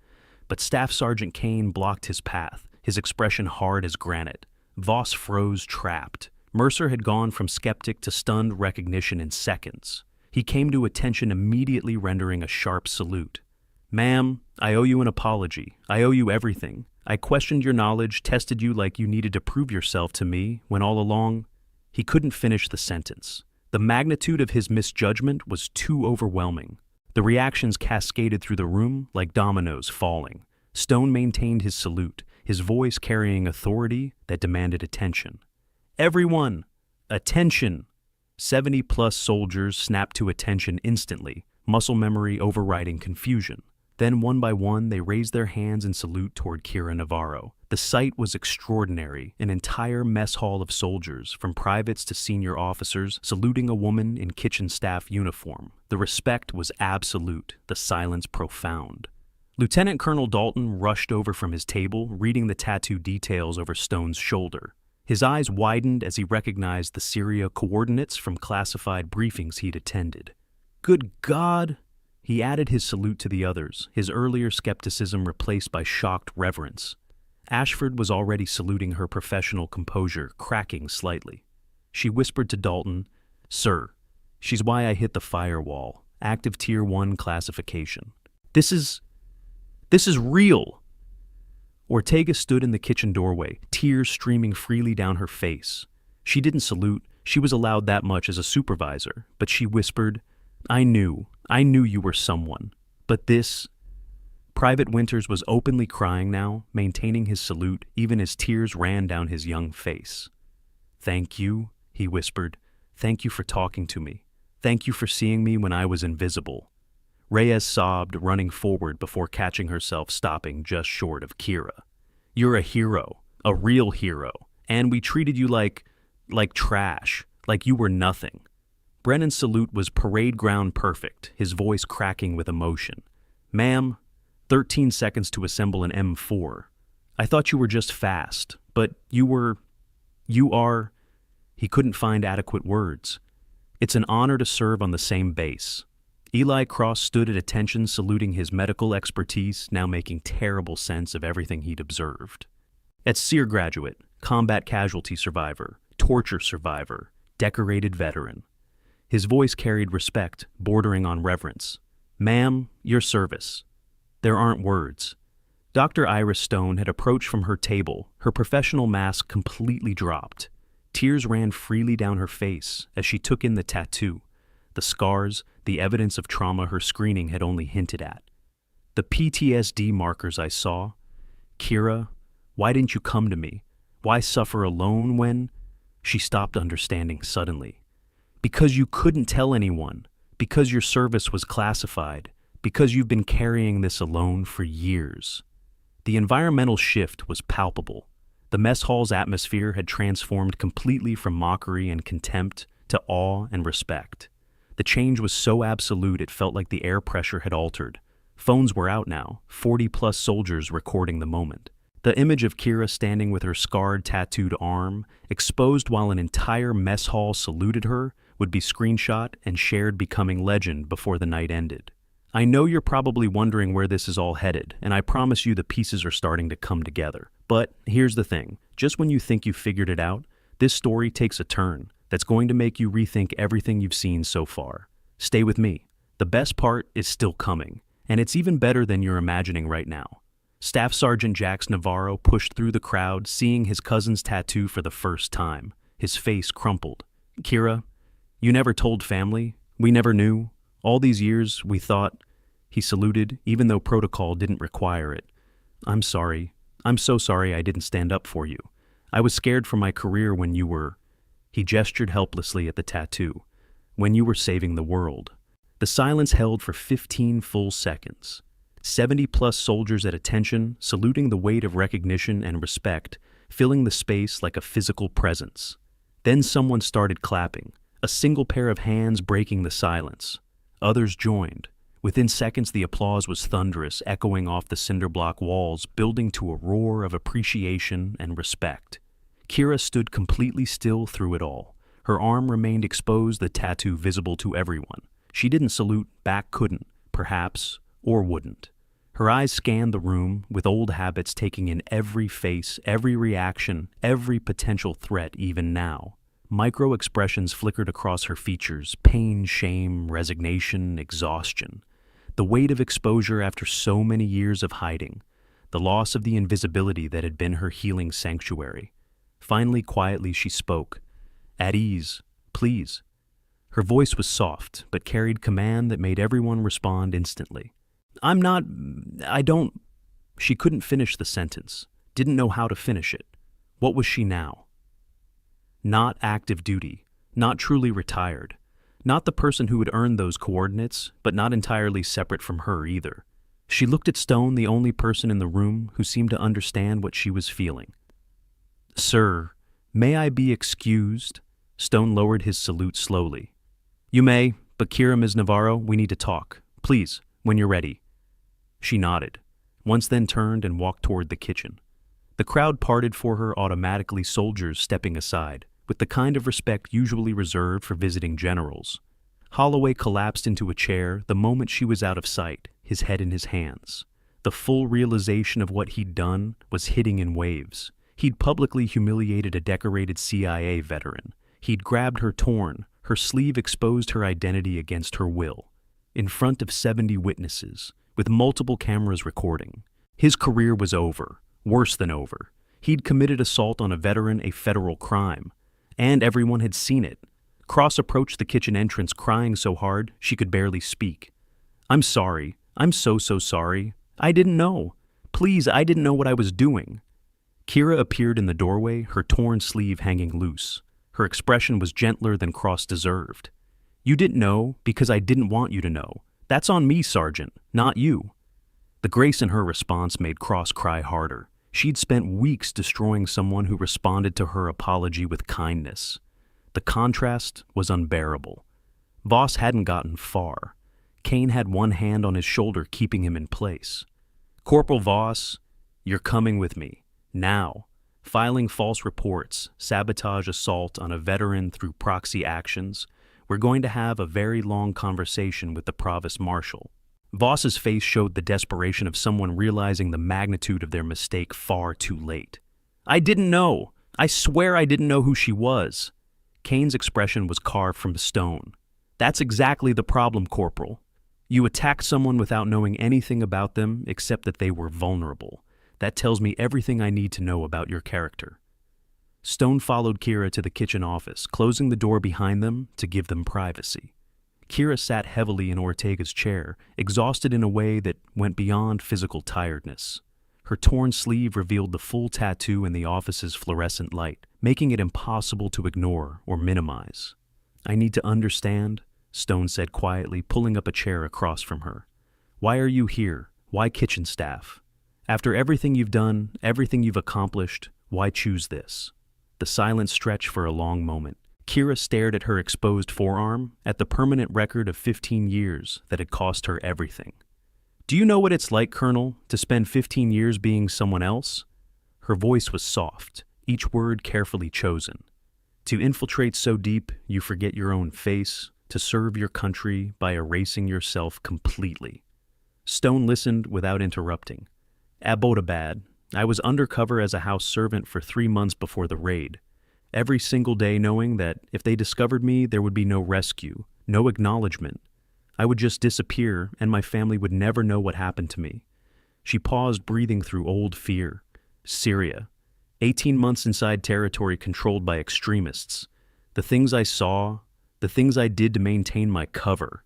But Staff Sergeant Kane blocked his path, his expression hard as granite. Voss froze, trapped. Mercer had gone from skeptic to stunned recognition in seconds. He came to attention, immediately rendering a sharp salute. Ma'am, I owe you an apology. I owe you everything. I questioned your knowledge, tested you like you needed to prove yourself to me, when all along... He couldn't finish the sentence. The magnitude of his misjudgment was too overwhelming. The reactions cascaded through the room like dominoes falling. Stone maintained his salute, his voice carrying authority that demanded attention. Everyone, attention! 70-plus soldiers snapped to attention instantly, muscle memory overriding confusion. Then, one by one, they raised their hands in salute toward Kira Navarro. The sight was extraordinary, an entire mess hall of soldiers, from privates to senior officers, saluting a woman in kitchen staff uniform. The respect was absolute, the silence profound. Lieutenant Colonel Dalton rushed over from his table, reading the tattoo details over Stone's shoulder. His eyes widened as he recognized the Syria coordinates from classified briefings he'd attended. Good God! He added his salute to the others, his earlier skepticism replaced by shocked reverence. Ashford was already saluting her professional composure, cracking slightly. She whispered to Dalton, Sir, she's why I hit the firewall. Active Tier 1 classification. This is real! Ortega stood in the kitchen doorway, tears streaming freely down her face. She didn't salute, she was allowed that much as a supervisor, but she whispered, I knew you were someone. But this... Private Winters was openly crying now, maintaining his salute even as tears ran down his young face. Thank you, he whispered. Thank you for talking to me. Thank you for seeing me when I was invisible. Reyes sobbed, running forward before catching herself, stopping just short of Kira. You're a hero, a real hero, and we treated you like trash, like you were nothing. Brennan's salute was parade ground perfect, his voice cracking with emotion. Ma'am, 13 seconds to assemble an M4. I thought you were just fast, but you are... He couldn't find adequate words. It's an honor to serve on the same base. Eli Cross stood at attention, saluting his medical expertise, now making terrible sense of everything he'd observed. At SEER graduate, combat casualty survivor, torture survivor, decorated veteran. His voice carried respect, bordering on reverence. "Ma'am, your service." There aren't words. Dr. Iris Stone had approached from her table, her professional mask completely dropped. Tears ran freely down her face as she took in the tattoo, the scars, the evidence of trauma her screening had only hinted at. The PTSD markers I saw. "Kira, why didn't you come to me? Why suffer alone when—" She stopped understanding suddenly. "Because you couldn't tell anyone. Because your service was classified. Because you've been carrying this alone for years." The environmental shift was palpable. The mess hall's atmosphere had transformed completely from mockery and contempt to awe and respect. The change was so absolute it felt like the air pressure had altered. Phones were out now, 40-plus soldiers recording the moment. The image of Kira standing with her scarred, tattooed arm, exposed while an entire mess hall saluted her, would be screenshot and shared, becoming legend before the night ended. I know you're probably wondering where this is all headed, and I promise you the pieces are starting to come together. But here's the thing, just when you think you've figured it out, this story takes a turn that's going to make you rethink everything you've seen so far. Stay with me. The best part is still coming, and it's even better than you're imagining right now. Staff Sergeant Jax Navarro pushed through the crowd, seeing his cousin's tattoo for the first time. His face crumpled. "Kira, you never told family. We never knew. All these years, we thought—" He saluted, even though protocol didn't require it. "I'm sorry. I'm so sorry I didn't stand up for you. I was scared for my career when you were—" He gestured helplessly at the tattoo. "When you were saving the world." The silence held for 15 full seconds. 70-plus soldiers at attention, saluting the weight of recognition and respect, filling the space like a physical presence. Then someone started clapping, a single pair of hands breaking the silence. Others joined. Within seconds, the applause was thunderous, echoing off the cinder block walls, building to a roar of appreciation and respect. Kira stood completely still through it all. Her arm remained exposed, the tattoo visible to everyone. She didn't salute, back couldn't, perhaps, or wouldn't. Her eyes scanned the room, with old habits taking in every face, every reaction, every potential threat even now. Micro-expressions flickered across her features, pain, shame, resignation, exhaustion. The weight of exposure after so many years of hiding. The loss of the invisibility that had been her healing sanctuary. Finally, quietly, she spoke. "At ease, please." Her voice was soft, but carried command that made everyone respond instantly. I don't—" She couldn't finish the sentence, didn't know how to finish it. What was she now? Not active duty, not truly retired, not the person who had earned those coordinates, but not entirely separate from her either. She looked at Stone, the only person in the room who seemed to understand what she was feeling. "Sir, may I be excused?" Stone lowered his salute slowly. "You may, but Kira, Ms. Navarro, we need to talk. Please, when you're ready." She nodded, once then turned and walked toward the kitchen. The crowd parted for her, automatically, soldiers stepping aside, with the kind of respect usually reserved for visiting generals. Holloway collapsed into a chair the moment she was out of sight, his head in his hands. The full realization of what he'd done was hitting in waves. He'd publicly humiliated a decorated CIA veteran. He'd grabbed her torn, her sleeve exposed her identity against her will. In front of 70 witnesses, with multiple cameras recording. His career was over, worse than over. He'd committed assault on a veteran, a federal crime. And everyone had seen it. Cross approached the kitchen entrance crying so hard she could barely speak. "I'm sorry. I'm so sorry. I didn't know. Please, I didn't know what I was doing." Kira appeared in the doorway, her torn sleeve hanging loose. Her expression was gentler than Cross deserved. "You didn't know because I didn't want you to know. That's on me, Sergeant, not you." The grace in her response made Cross cry harder. She'd spent weeks destroying someone who responded to her apology with kindness. The contrast was unbearable. Voss hadn't gotten far. Kane had one hand on his shoulder, keeping him in place. "Corporal Voss, you're coming with me. Now." Filing false reports, sabotage assault on a veteran through proxy actions. "We're going to have a very long conversation with the Provost Marshal." Voss's face showed the desperation of someone realizing the magnitude of their mistake far too late. "I didn't know. I swear I didn't know who she was." Kane's expression was carved from stone. That's exactly the problem, Corporal. You attacked someone without knowing anything about them except that they were vulnerable. That tells me everything I need to know about your character. Stone followed Kira to the kitchen office, closing the door behind them to give them privacy. Kira sat heavily in Ortega's chair, exhausted in a way that went beyond physical tiredness. Her torn sleeve revealed the full tattoo in the office's fluorescent light, making it impossible to ignore or minimize. I need to understand, Stone said quietly, pulling up a chair across from her. Why are you here? Why kitchen staff? After everything you've done, everything you've accomplished, why choose this? The silence stretched for a long moment. Kira stared at her exposed forearm, at the permanent record of 15 years that had cost her everything. Do you know what it's like, Colonel, to spend 15 years being someone else? Her voice was soft, each word carefully chosen. To infiltrate so deep, you forget your own face, to serve your country by erasing yourself completely. Stone listened without interrupting. Abbottabad, I was undercover as a house servant for 3 months before the raid. Every single day knowing that if they discovered me, there would be no rescue, no acknowledgement. I would just disappear and my family would never know what happened to me. She paused, breathing through old fear. Syria. 18 months inside territory controlled by extremists. The things I saw, the things I did to maintain my cover.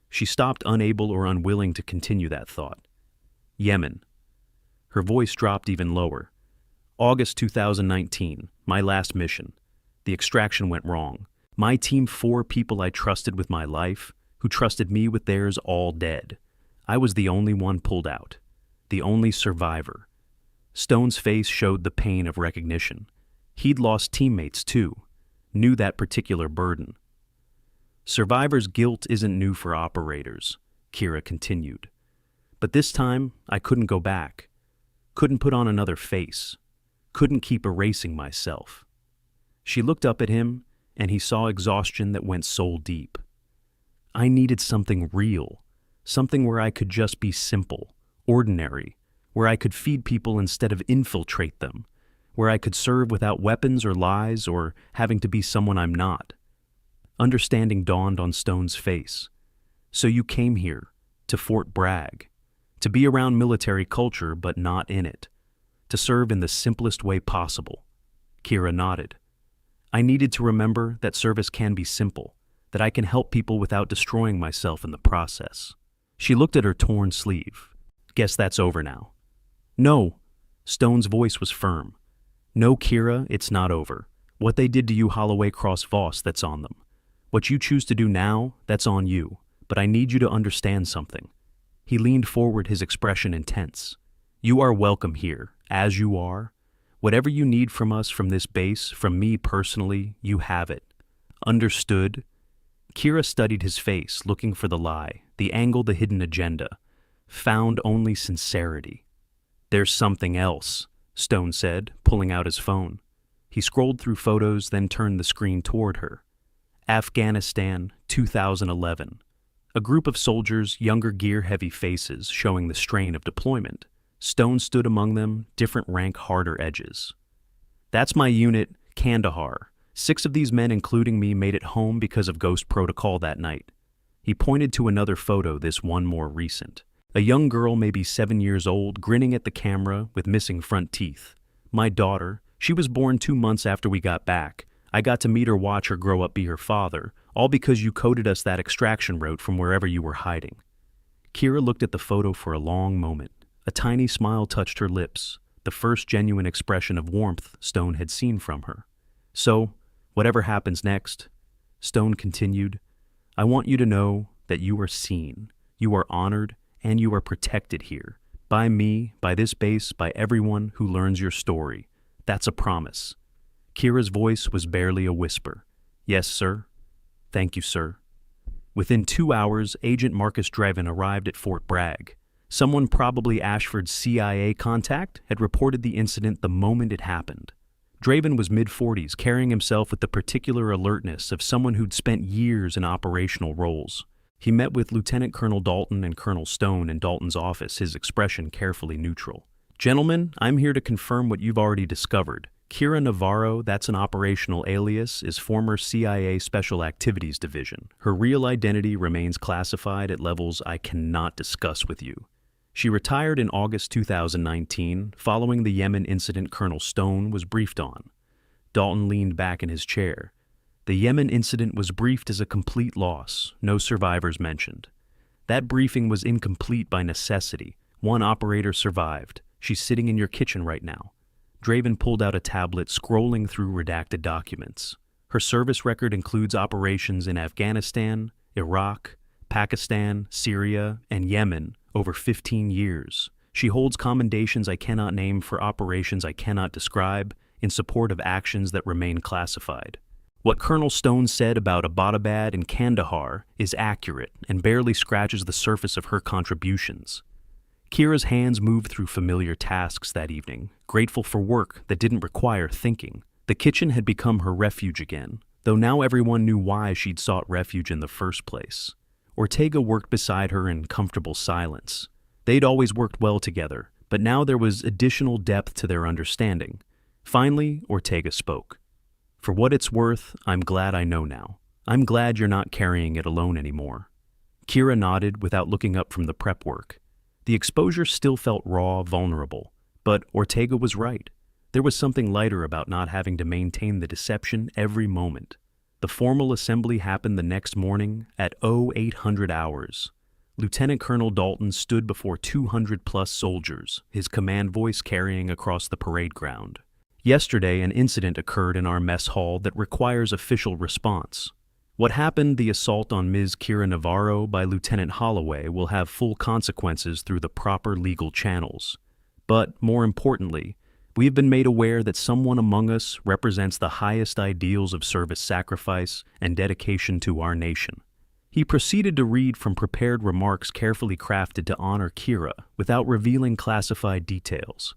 She stopped, unable or unwilling to continue that thought. Yemen. Her voice dropped even lower. August 2019, my last mission. The extraction went wrong. My team, 4 people I trusted with my life, who trusted me with theirs, all dead. I was the only one pulled out. The only survivor. Stone's face showed the pain of recognition. He'd lost teammates too. Knew that particular burden. Survivor's guilt isn't new for operators, Kira continued. But this time, I couldn't go back. Couldn't put on another face. Couldn't keep erasing myself. She looked up at him, and he saw exhaustion that went soul deep. I needed something real, something where I could just be simple, ordinary, where I could feed people instead of infiltrate them, where I could serve without weapons or lies or having to be someone I'm not. Understanding dawned on Stone's face. So you came here, to Fort Bragg, to be around military culture but not in it, to serve in the simplest way possible. Kira nodded. I needed to remember that service can be simple, that I can help people without destroying myself in the process. She looked at her torn sleeve. Guess that's over now. No, Stone's voice was firm. No, Kira, it's not over. What they did to you Holloway Cross Voss, that's on them. What you choose to do now, that's on you. But I need you to understand something. He leaned forward, his expression intense. You are welcome here, as you are. Whatever you need from us, from this base, from me personally, you have it. Understood? Kira studied his face, looking for the lie, the angle, the hidden agenda. Found only sincerity. There's something else, Stone said, pulling out his phone. He scrolled through photos, then turned the screen toward her. Afghanistan, 2011. A group of soldiers, younger gear-heavy faces, showing the strain of deployment. Stone stood among them, different rank, harder edges. That's my unit, Kandahar. 6 of these men, including me, made it home because of Ghost Protocol that night. He pointed to another photo, this one more recent. A young girl, maybe 7 years old, grinning at the camera with missing front teeth. My daughter, she was born 2 months after we got back. I got to meet her, watch her grow up, be her father, all because you coded us that extraction route from wherever you were hiding. Kira looked at the photo for a long moment. A tiny smile touched her lips, the first genuine expression of warmth Stone had seen from her. So, whatever happens next, Stone continued, I want you to know that you are seen, you are honored, and you are protected here. By me, by this base, by everyone who learns your story. That's a promise. Kira's voice was barely a whisper. Yes, sir. Thank you, sir. Within 2 hours, Agent Marcus Draven arrived at Fort Bragg. Someone, probably Ashford's CIA contact, had reported the incident the moment it happened. Draven was mid-40s, carrying himself with the particular alertness of someone who'd spent years in operational roles. He met with Lieutenant Colonel Dalton and Colonel Stone in Dalton's office, his expression carefully neutral. Gentlemen, I'm here to confirm what you've already discovered. Kira Navarro, that's an operational alias, is former CIA Special Activities Division. Her real identity remains classified at levels I cannot discuss with you. She retired in August 2019, following the Yemen incident Colonel Stone was briefed on. Dalton leaned back in his chair. The Yemen incident was briefed as a complete loss, no survivors mentioned. That briefing was incomplete by necessity. One operator survived. She's sitting in your kitchen right now. Draven pulled out a tablet, scrolling through redacted documents. Her service record includes operations in Afghanistan, Iraq, Pakistan, Syria, and Yemen over 15 years. She holds commendations I cannot name for operations I cannot describe in support of actions that remain classified. What Colonel Stone said about Abbottabad and Kandahar is accurate and barely scratches the surface of her contributions. Kira's hands moved through familiar tasks that evening, grateful for work that didn't require thinking. The kitchen had become her refuge again, though now everyone knew why she'd sought refuge in the first place. Ortega worked beside her in comfortable silence. They'd always worked well together, but now there was additional depth to their understanding. Finally, Ortega spoke. "For what it's worth, I'm glad I know now. I'm glad you're not carrying it alone anymore." Kira nodded without looking up from the prep work. The exposure still felt raw, vulnerable, but Ortega was right. There was something lighter about not having to maintain the deception every moment. The formal assembly happened the next morning at 0800 hours. Lieutenant Colonel Dalton stood before 200-plus soldiers, his command voice carrying across the parade ground. "Yesterday, an incident occurred in our mess hall that requires official response. What happened, the assault on Ms. Kira Navarro by Lieutenant Holloway, will have full consequences through the proper legal channels. But, more importantly, we have been made aware that someone among us represents the highest ideals of service sacrifice and dedication to our nation." He proceeded to read from prepared remarks carefully crafted to honor Kira without revealing classified details.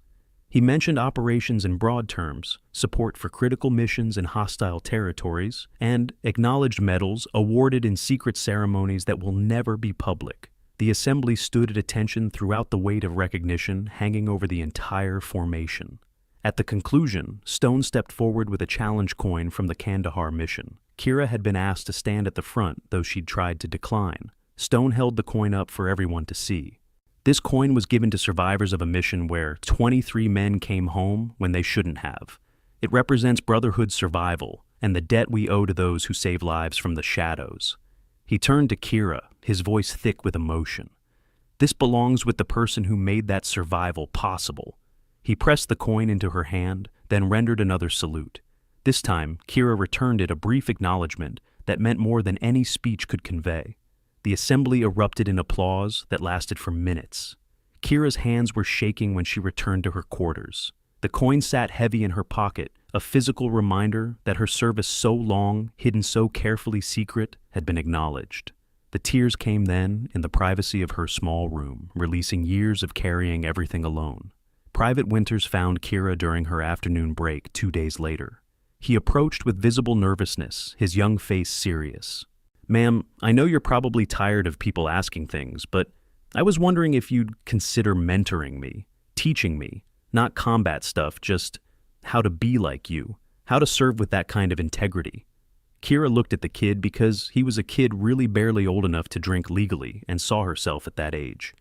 He mentioned operations in broad terms, support for critical missions in hostile territories, and acknowledged medals awarded in secret ceremonies that will never be public. The assembly stood at attention throughout the weight of recognition hanging over the entire formation. At the conclusion, Stone stepped forward with a challenge coin from the Kandahar mission. Kira had been asked to stand at the front, though she'd tried to decline. Stone held the coin up for everyone to see. This coin was given to survivors of a mission where 23 men came home when they shouldn't have. It represents brotherhood survival and the debt we owe to those who save lives from the shadows. He turned to Kira, his voice thick with emotion. "This belongs with the person who made that survival possible." He pressed the coin into her hand, then rendered another salute. This time, Kira returned it a brief acknowledgement that meant more than any speech could convey. The assembly erupted in applause that lasted for minutes. Kira's hands were shaking when she returned to her quarters. The coin sat heavy in her pocket, a physical reminder that her service so long, hidden so carefully secret, had been acknowledged. The tears came then in the privacy of her small room, releasing years of carrying everything alone. Private Winters found Kira during her afternoon break 2 days later. He approached with visible nervousness, his young face serious. "Ma'am, I know you're probably tired of people asking things, but I was wondering if you'd consider mentoring me, teaching me, not combat stuff, just how to be like you, how to serve with that kind of integrity." Kira looked at the kid because he was a kid really barely old enough to drink legally and saw herself at that age.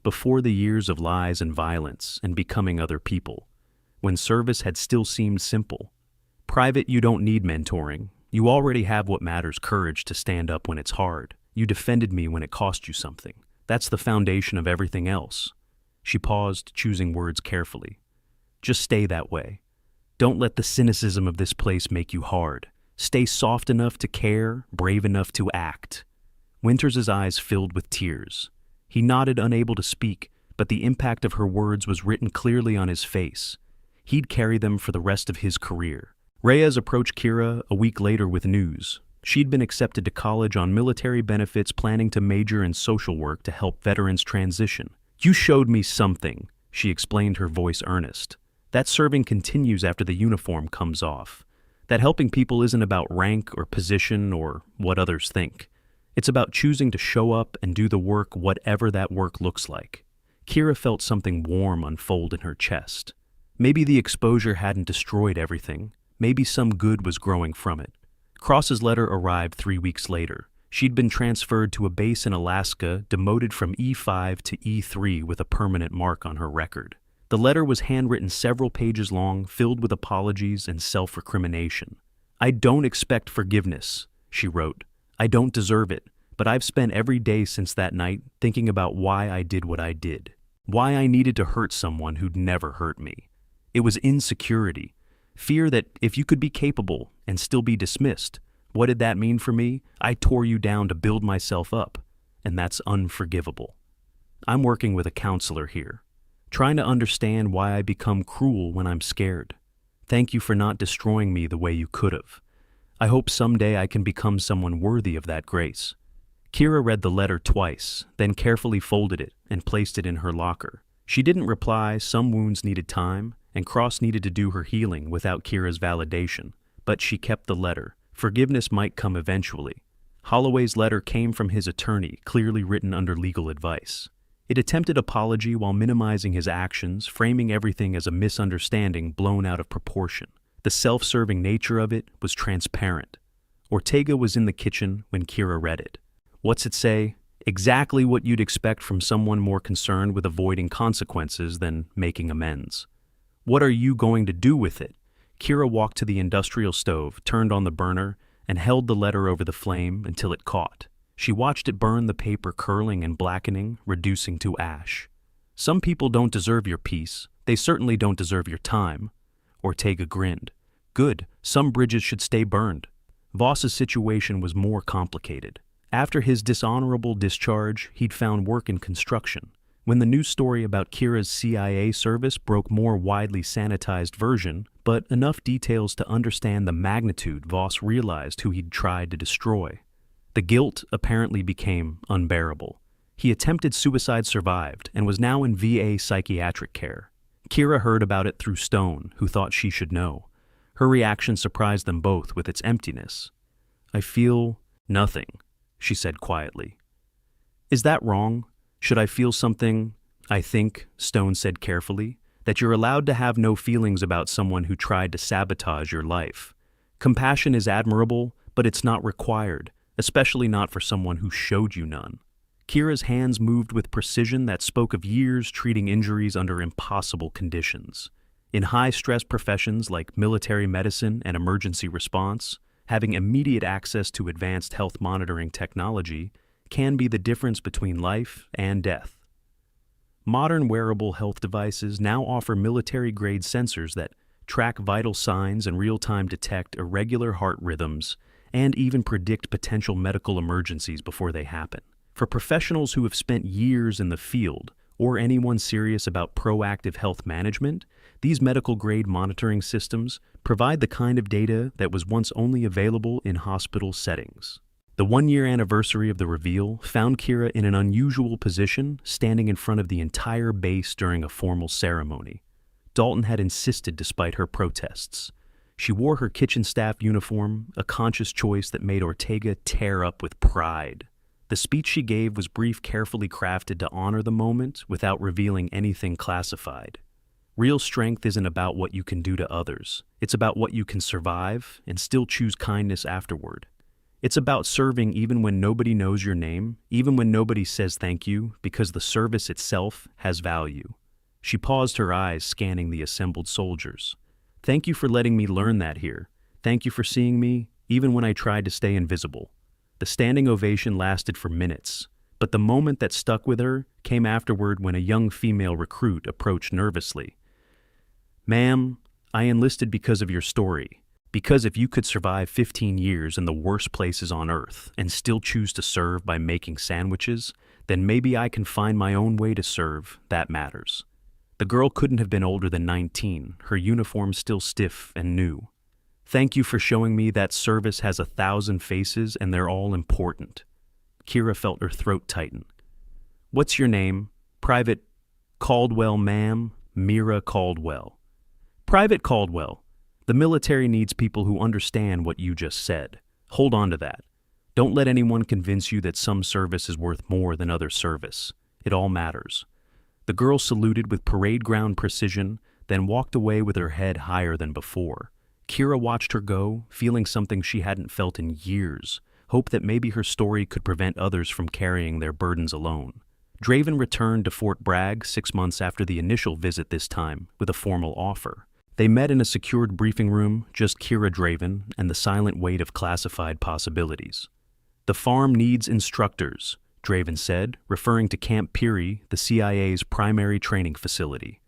Before the years of lies and violence and becoming other people, when service had still seemed simple. "Private, you don't need mentoring. You already have what matters, courage to stand up when it's hard. You defended me when it cost you something. That's the foundation of everything else." She paused, choosing words carefully. "Just stay that way. Don't let the cynicism of this place make you hard. Stay soft enough to care, brave enough to act." Winters' eyes filled with tears. He nodded, unable to speak, but the impact of her words was written clearly on his face. He'd carry them for the rest of his career. Reyes approached Kira a week later with news. She'd been accepted to college on military benefits, planning to major in social work to help veterans transition. "You showed me something," she explained, her voice earnest. "That serving continues after the uniform comes off. That helping people isn't about rank or position or what others think. It's about choosing to show up and do the work, whatever that work looks like." Kira felt something warm unfold in her chest. Maybe the exposure hadn't destroyed everything. Maybe some good was growing from it. Cross's letter arrived 3 weeks later. She'd been transferred to a base in Alaska, demoted from E5 to E3 with a permanent mark on her record. The letter was handwritten several pages long, filled with apologies and self-recrimination. "I don't expect forgiveness," she wrote. "I don't deserve it, but I've spent every day since that night thinking about why I did what I did. Why I needed to hurt someone who'd never hurt me. It was insecurity. Fear that if you could be capable and still be dismissed, what did that mean for me? I tore you down to build myself up, and that's unforgivable. I'm working with a counselor here, trying to understand why I become cruel when I'm scared. Thank you for not destroying me the way you could have. I hope someday I can become someone worthy of that grace." Kira read the letter twice, then carefully folded it and placed it in her locker. She didn't reply. Some wounds needed time, and Cross needed to do her healing without Kira's validation. But she kept the letter. Forgiveness might come eventually. Holloway's letter came from his attorney, clearly written under legal advice. It attempted apology while minimizing his actions, framing everything as a misunderstanding blown out of proportion. The self-serving nature of it was transparent. Ortega was in the kitchen when Kira read it. What's it say? Exactly what you'd expect from someone more concerned with avoiding consequences than making amends. "What are you going to do with it?" Kira walked to the industrial stove, turned on the burner, and held the letter over the flame until it caught. She watched it burn, the paper curling and blackening, reducing to ash. "Some people don't deserve your peace. They certainly don't deserve your time." Ortega grinned. "Good. Some bridges should stay burned." Voss's situation was more complicated. After his dishonorable discharge, he'd found work in construction. When the news story about Kira's CIA service broke, more widely sanitized version, but enough details to understand the magnitude, Voss realized who he'd tried to destroy. The guilt apparently became unbearable. He attempted suicide, survived, and was now in VA psychiatric care. Kira heard about it through Stone, who thought she should know. Her reaction surprised them both with its emptiness. "I feel nothing," she said quietly. "Is that wrong? Should I feel something?" "I think," Stone said carefully, "that you're allowed to have no feelings about someone who tried to sabotage your life. Compassion is admirable, but it's not required, especially not for someone who showed you none." Kira's hands moved with precision that spoke of years treating injuries under impossible conditions. In high-stress professions like military medicine and emergency response, having immediate access to advanced health monitoring technology can be the difference between life and death. Modern wearable health devices now offer military-grade sensors that track vital signs and real-time detect irregular heart rhythms and even predict potential medical emergencies before they happen. For professionals who have spent years in the field, or anyone serious about proactive health management, these medical-grade monitoring systems provide the kind of data that was once only available in hospital settings. The 1-year anniversary of the reveal found Kira in an unusual position, standing in front of the entire base during a formal ceremony. Dalton had insisted despite her protests. She wore her kitchen staff uniform, a conscious choice that made Ortega tear up with pride. The speech she gave was brief, carefully crafted to honor the moment without revealing anything classified. Real strength isn't about what you can do to others. It's about what you can survive and still choose kindness afterward. It's about serving even when nobody knows your name, even when nobody says thank you, because the service itself has value. She paused, her eyes scanning the assembled soldiers. "Thank you for letting me learn that here. Thank you for seeing me, even when I tried to stay invisible." The standing ovation lasted for minutes, but the moment that stuck with her came afterward when a young female recruit approached nervously. "Ma'am, I enlisted because of your story. Because if you could survive 15 years in the worst places on Earth and still choose to serve by making sandwiches, then maybe I can find my own way to serve. That matters." The girl couldn't have been older than 19, her uniform still stiff and new. "Thank you for showing me that service has 1,000 faces and they're all important." Kira felt her throat tighten. "What's your name?" "Private Caldwell, ma'am. Mira Caldwell." "Private Caldwell. The military needs people who understand what you just said. Hold on to that. Don't let anyone convince you that some service is worth more than other service. It all matters." The girl saluted with parade ground precision, then walked away with her head higher than before. Kira watched her go, feeling something she hadn't felt in years, hope that maybe her story could prevent others from carrying their burdens alone. Draven returned to Fort Bragg 6 months after the initial visit this time, with a formal offer. They met in a secured briefing room, just Kira, Draven, and the silent weight of classified possibilities. "The farm needs instructors," Draven said, referring to Camp Peary, the CIA's primary training facility.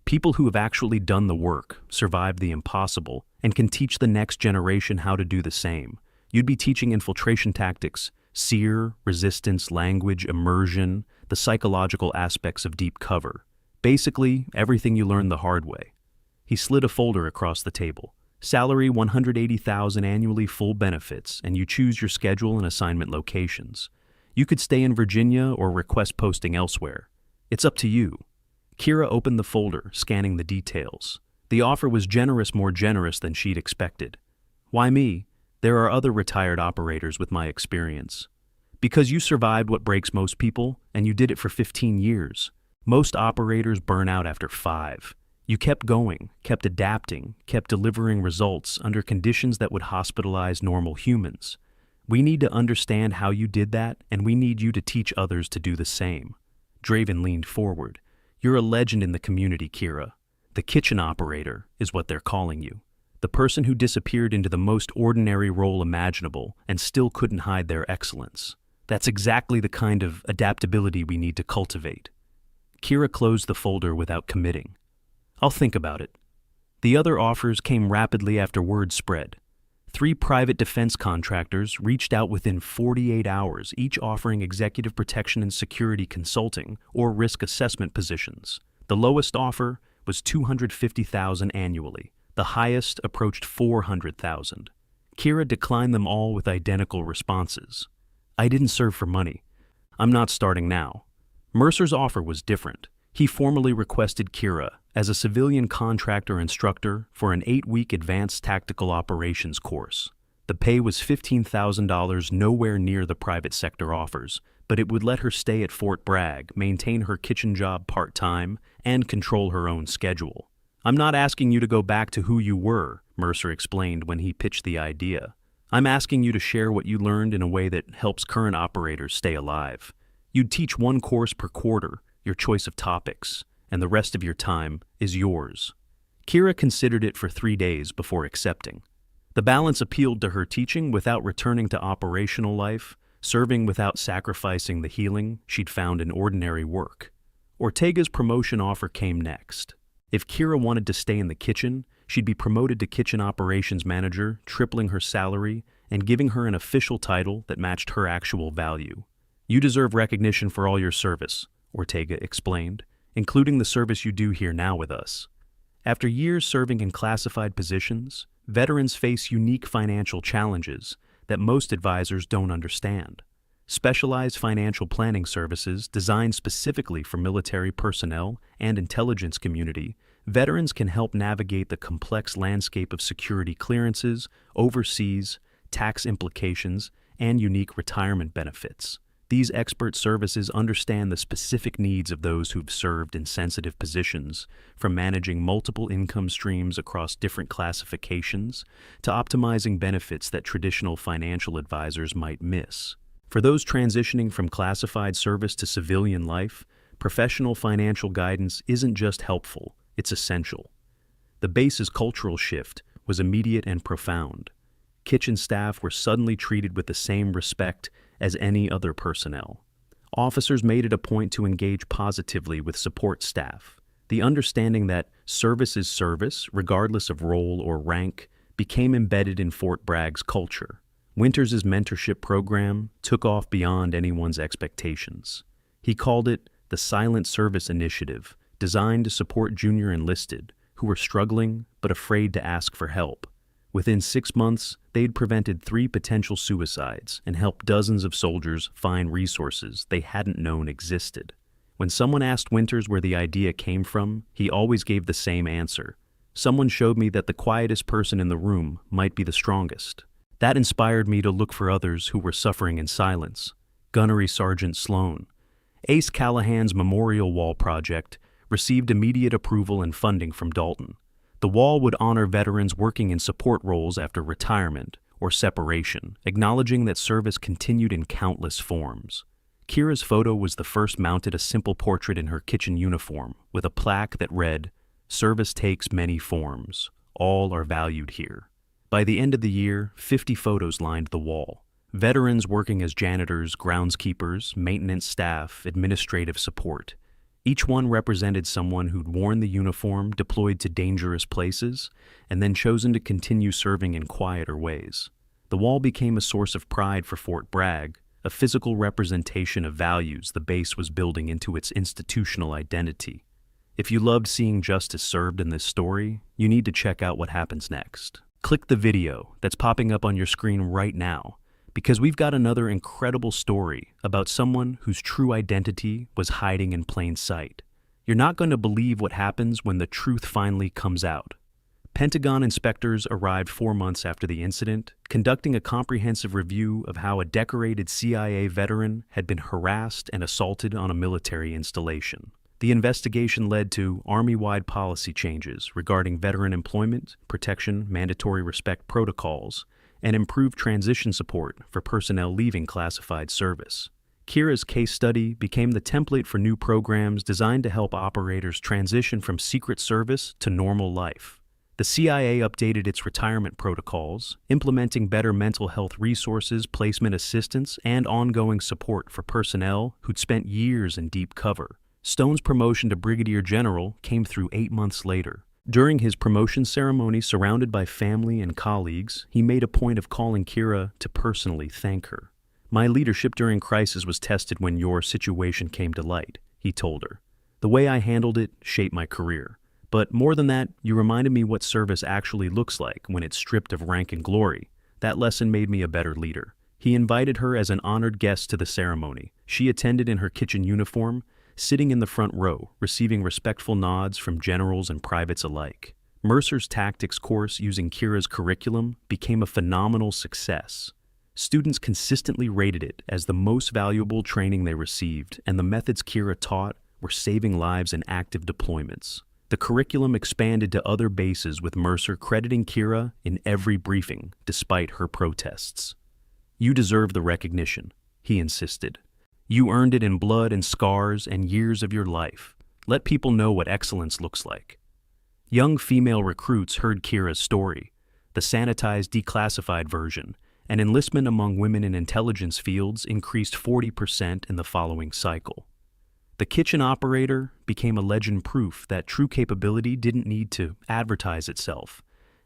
"People who have actually done the work, survived the impossible, and can teach the next generation how to do the same. You'd be teaching infiltration tactics, seer, resistance, language, immersion, the psychological aspects of deep cover. Basically, everything you learned the hard way." He slid a folder across the table. "Salary $180,000 annually, full benefits, and you choose your schedule and assignment locations. You could stay in Virginia or request posting elsewhere. It's up to you." Kira opened the folder, scanning the details. The offer was generous, more generous than she'd expected. "Why me? There are other retired operators with my experience." "Because you survived what breaks most people, and you did it for 15 years. Most operators burn out after 5. You kept going, kept adapting, kept delivering results under conditions that would hospitalize normal humans. We need to understand how you did that, and we need you to teach others to do the same." Draven leaned forward. "You're a legend in the community, Kira. The kitchen operator is what they're calling you. The person who disappeared into the most ordinary role imaginable and still couldn't hide their excellence. That's exactly the kind of adaptability we need to cultivate." Kira closed the folder without committing. "I'll think about it." The other offers came rapidly after word spread. 3 private defense contractors reached out within 48 hours, each offering executive protection and security consulting or risk assessment positions. The lowest offer was $250,000 annually. The highest approached $400,000. Kira declined them all with identical responses. "I didn't serve for money. I'm not starting now." Mercer's offer was different. He formally requested Kira as a civilian contractor instructor for an 8-week advanced tactical operations course. The pay was $15,000, nowhere near the private sector offers, but it would let her stay at Fort Bragg, maintain her kitchen job part-time, and control her own schedule. "I'm not asking you to go back to who you were," Mercer explained when he pitched the idea. "I'm asking you to share what you learned in a way that helps current operators stay alive. You'd teach 1 course per quarter, your choice of topics, and the rest of your time is yours." Kira considered it for 3 days before accepting. The balance appealed to her: teaching without returning to operational life, serving without sacrificing the healing she'd found in ordinary work. Ortega's promotion offer came next. If Kira wanted to stay in the kitchen, she'd be promoted to kitchen operations manager, tripling her salary and giving her an official title that matched her actual value. "You deserve recognition for all your service," Ortega explained, "including the service you do here now with us." After years serving in classified positions, veterans face unique financial challenges that most advisors don't understand. Specialized financial planning services designed specifically for military personnel and intelligence community, veterans can help navigate the complex landscape of security clearances, overseas, tax implications, and unique retirement benefits. These expert services understand the specific needs of those who've served in sensitive positions, from managing multiple income streams across different classifications to optimizing benefits that traditional financial advisors might miss. For those transitioning from classified service to civilian life, professional financial guidance isn't just helpful, it's essential. The base's cultural shift was immediate and profound. Kitchen staff were suddenly treated with the same respect as any other personnel. Officers made it a point to engage positively with support staff. The understanding that service is service, regardless of role or rank, became embedded in Fort Bragg's culture. Winters' mentorship program took off beyond anyone's expectations. He called it the Silent Service Initiative, designed to support junior enlisted who were struggling but afraid to ask for help. Within 6 months, they'd prevented 3 potential suicides and helped dozens of soldiers find resources they hadn't known existed. When someone asked Winters where the idea came from, he always gave the same answer: "Someone showed me that the quietest person in the room might be the strongest." That inspired me to look for others who were suffering in silence. Gunnery Sergeant Sloan. Ace Callahan's Memorial Wall project received immediate approval and funding from Dalton. The wall would honor veterans working in support roles after retirement or separation, acknowledging that service continued in countless forms. Kira's photo was the first mounted a simple portrait in her kitchen uniform with a plaque that read, "Service takes many forms. All are valued here." By the end of the year, 50 photos lined the wall. Veterans working as janitors, groundskeepers, maintenance staff, administrative support. Each one represented someone who'd worn the uniform, deployed to dangerous places, and then chosen to continue serving in quieter ways. The wall became a source of pride for Fort Bragg, a physical representation of values the base was building into its institutional identity. If you loved seeing justice served in this story, you need to check out what happens next. Click the video that's popping up on your screen right now, because we've got another incredible story about someone whose true identity was hiding in plain sight. You're not going to believe what happens when the truth finally comes out. Pentagon inspectors arrived 4 months after the incident, conducting a comprehensive review of how a decorated CIA veteran had been harassed and assaulted on a military installation. The investigation led to Army-wide policy changes regarding veteran employment, protection, mandatory respect protocols, and improved transition support for personnel leaving classified service. Kira's case study became the template for new programs designed to help operators transition from secret service to normal life. The CIA updated its retirement protocols, implementing better mental health resources, placement assistance, and ongoing support for personnel who'd spent years in deep cover. Stone's promotion to Brigadier General came through 8 months later. During his promotion ceremony, surrounded by family and colleagues, he made a point of calling Kira to personally thank her. "My leadership during crisis was tested when your situation came to light," he told her. "The way I handled it shaped my career. But more than that, you reminded me what service actually looks like when it's stripped of rank and glory. That lesson made me a better leader." He invited her as an honored guest to the ceremony. She attended in her kitchen uniform, sitting in the front row, receiving respectful nods from generals and privates alike. Mercer's tactics course using Kira's curriculum became a phenomenal success. Students consistently rated it as the most valuable training they received, and the methods Kira taught were saving lives in active deployments. The curriculum expanded to other bases, with Mercer crediting Kira in every briefing, despite her protests. "You deserve the recognition," he insisted. "You earned it in blood and scars and years of your life. Let people know what excellence looks like." Young female recruits heard Kira's story, the sanitized, declassified version, and enlistment among women in intelligence fields increased 40% in the following cycle. The kitchen operator became a legend, proof that true capability didn't need to advertise itself,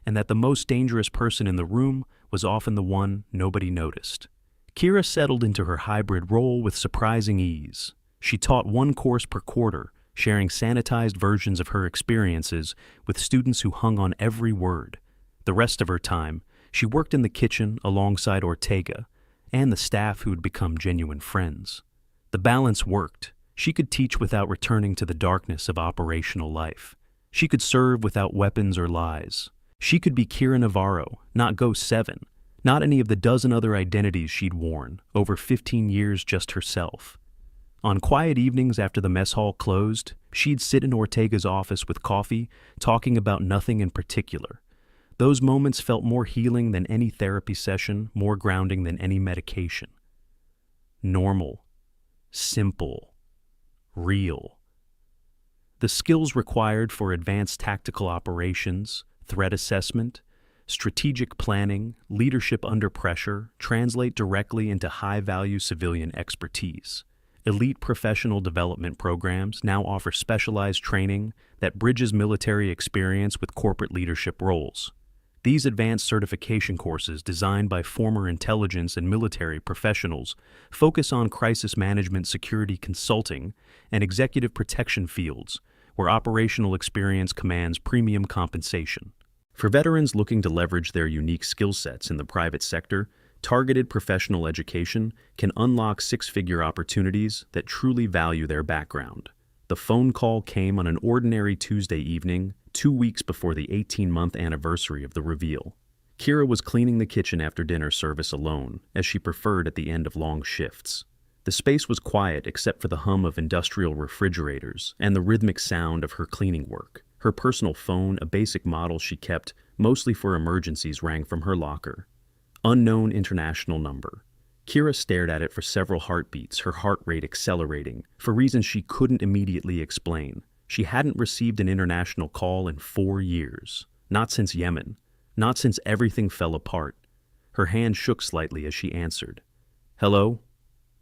and that the most dangerous person in the room was often the one nobody noticed. Kira settled into her hybrid role with surprising ease. She taught one course per quarter, sharing sanitized versions of her experiences with students who hung on every word. The rest of her time, she worked in the kitchen alongside Ortega and the staff who'd become genuine friends. The balance worked. She could teach without returning to the darkness of operational life. She could serve without weapons or lies. She could be Kira Navarro, not Ghost 7, not any of the dozen other identities she'd worn, over 15 years just herself. On quiet evenings after the mess hall closed, she'd sit in Ortega's office with coffee, talking about nothing in particular. Those moments felt more healing than any therapy session, more grounding than any medication. Normal, simple, real. The skills required for advanced tactical operations, threat assessment, strategic planning, leadership under pressure translate directly into high-value civilian expertise. Elite professional development programs now offer specialized training that bridges military experience with corporate leadership roles. These advanced certification courses, designed by former intelligence and military professionals, focus on crisis management, security consulting, and executive protection fields, where operational experience commands premium compensation. For veterans looking to leverage their unique skill sets in the private sector, targeted professional education can unlock six-figure opportunities that truly value their background. The phone call came on an ordinary Tuesday evening, 2 weeks before the 18-month anniversary of the reveal. Kira was cleaning the kitchen after dinner service alone, as she preferred at the end of long shifts. The space was quiet except for the hum of industrial refrigerators and the rhythmic sound of her cleaning work. Her personal phone, a basic model she kept mostly for emergencies, rang from her locker. Unknown international number. Kira stared at it for several heartbeats, her heart rate accelerating, for reasons she couldn't immediately explain. She hadn't received an international call in 4 years. Not since Yemen. Not since everything fell apart. Her hand shook slightly as she answered. Hello?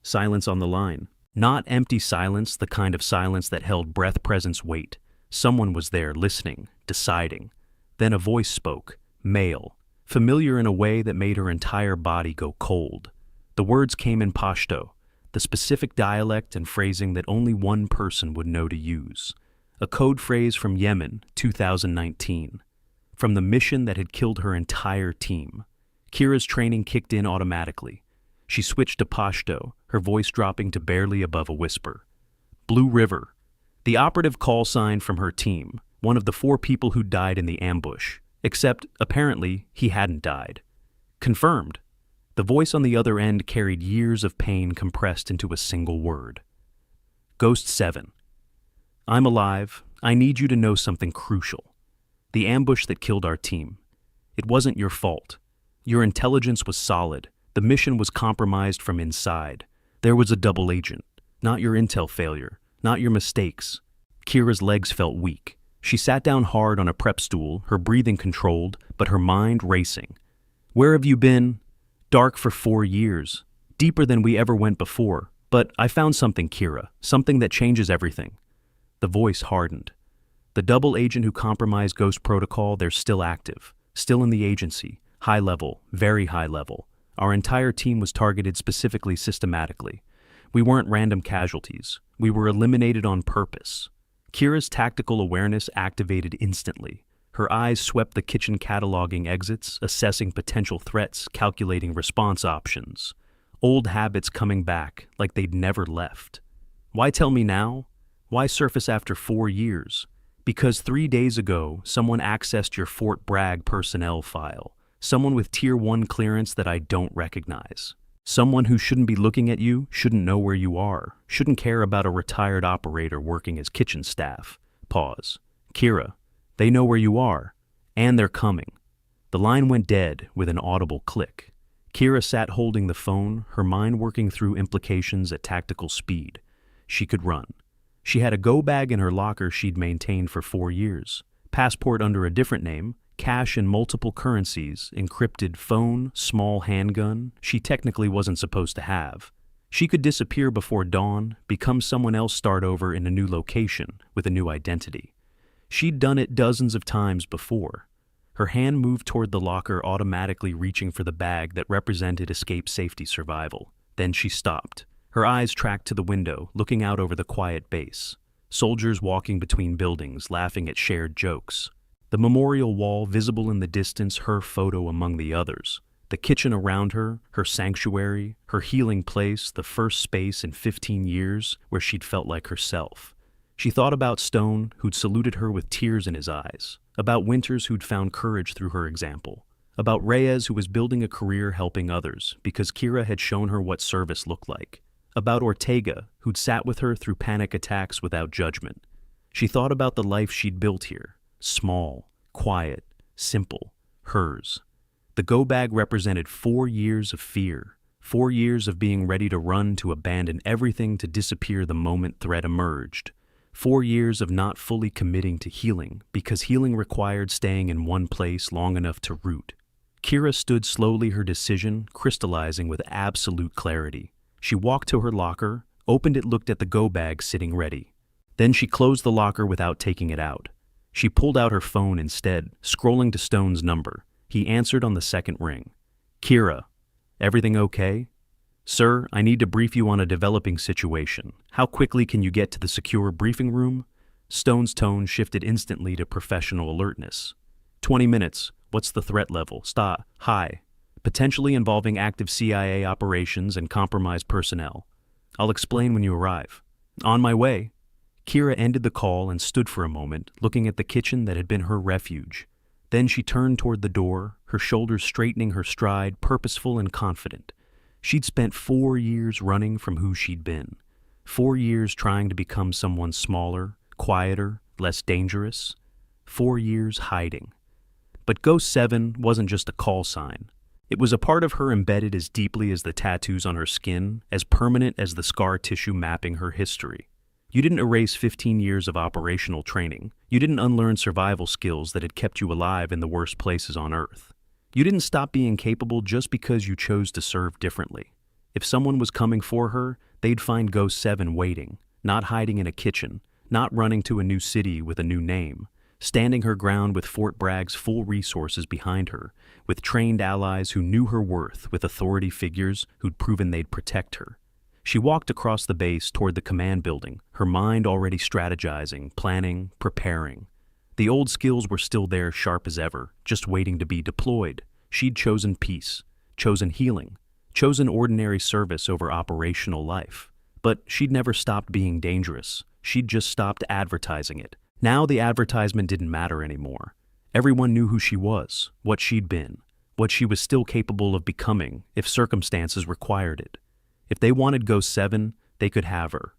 Silence on the line. Not empty silence, the kind of silence that held breath, presence, weight. Someone was there, listening, deciding. Then a voice spoke, male, familiar in a way that made her entire body go cold. The words came in Pashto, the specific dialect and phrasing that only one person would know to use. A code phrase from Yemen, 2019. From the mission that had killed her entire team. Kira's training kicked in automatically. She switched to Pashto, her voice dropping to barely above a whisper. Blue River. The operative call sign from her team, one of the 4 people who died in the ambush. Except, apparently, he hadn't died. Confirmed. The voice on the other end carried years of pain compressed into a single word. Ghost 7. I'm alive. I need you to know something crucial. The ambush that killed our team. It wasn't your fault. Your intelligence was solid. The mission was compromised from inside. There was a double agent. Not your intel failure. Not your mistakes. Kira's legs felt weak. She sat down hard on a prep stool, her breathing controlled, but her mind racing. Where have you been? Dark for 4 years. Deeper than we ever went before. But I found something, Kira. Something that changes everything. The voice hardened. The double agent who compromised Ghost Protocol, they're still active. Still in the agency. High level. Very high level. Our entire team was targeted specifically, systematically. We weren't random casualties. We were eliminated on purpose. Kira's tactical awareness activated instantly. Her eyes swept the kitchen, cataloging exits, assessing potential threats, calculating response options. Old habits coming back, like they'd never left. Why tell me now? Why surface after 4 years? Because 3 days ago, someone accessed your Fort Bragg personnel file. Someone with Tier 1 clearance that I don't recognize. Someone who shouldn't be looking at you, shouldn't know where you are, shouldn't care about a retired operator working as kitchen staff. Pause. Kira, they know where you are, and they're coming. The line went dead with an audible click. Kira sat holding the phone, her mind working through implications at tactical speed. She could run. She had a go bag in her locker she'd maintained for 4 years. Passport under a different name, cash in multiple currencies, encrypted phone, small handgun she technically wasn't supposed to have. She could disappear before dawn, become someone else, start over in a new location with a new identity. She'd done it dozens of times before. Her hand moved toward the locker, automatically reaching for the bag that represented escape, safety, survival. Then she stopped. Her eyes tracked to the window, looking out over the quiet base. Soldiers walking between buildings, laughing at shared jokes. The memorial wall visible in the distance, her photo among the others. The kitchen around her, her sanctuary, her healing place, the first space in 15 years where she'd felt like herself. She thought about Stone, who'd saluted her with tears in his eyes. About Winters, who'd found courage through her example. About Reyes, who was building a career helping others because Kira had shown her what service looked like. About Ortega, who'd sat with her through panic attacks without judgment. She thought about the life she'd built here. Small, quiet, simple, hers. The go bag represented 4 years of fear, 4 years of being ready to run, to abandon everything, to disappear the moment threat emerged. 4 years of not fully committing to healing, because healing required staying in one place long enough to root. Kira stood slowly, her decision crystallizing with absolute clarity. She walked to her locker, opened it, looked at the go bag sitting ready. Then she closed the locker without taking it out. She pulled out her phone instead, scrolling to Stone's number. He answered on the second ring. Kira, everything okay? Sir, I need to brief you on a developing situation. How quickly can you get to the secure briefing room? Stone's tone shifted instantly to professional alertness. 20 minutes. What's the threat level? High. Potentially involving active CIA operations and compromised personnel. I'll explain when you arrive. On my way. Kira ended the call and stood for a moment, looking at the kitchen that had been her refuge. Then she turned toward the door, her shoulders straightening, her stride purposeful and confident. She'd spent 4 years running from who she'd been. 4 years trying to become someone smaller, quieter, less dangerous. 4 years hiding. But Ghost 7 wasn't just a call sign. It was a part of her embedded as deeply as the tattoos on her skin, as permanent as the scar tissue mapping her history. You didn't erase 15 years of operational training. You didn't unlearn survival skills that had kept you alive in the worst places on Earth. You didn't stop being capable just because you chose to serve differently. If someone was coming for her, they'd find Ghost 7 waiting, not hiding in a kitchen, not running to a new city with a new name, standing her ground with Fort Bragg's full resources behind her, with trained allies who knew her worth, with authority figures who'd proven they'd protect her. She walked across the base toward the command building, her mind already strategizing, planning, preparing. The old skills were still there, sharp as ever, just waiting to be deployed. She'd chosen peace, chosen healing, chosen ordinary service over operational life. But she'd never stopped being dangerous. She'd just stopped advertising it. Now the advertisement didn't matter anymore. Everyone knew who she was, what she'd been, what she was still capable of becoming if circumstances required it. If they wanted Ghost 7, they could have her.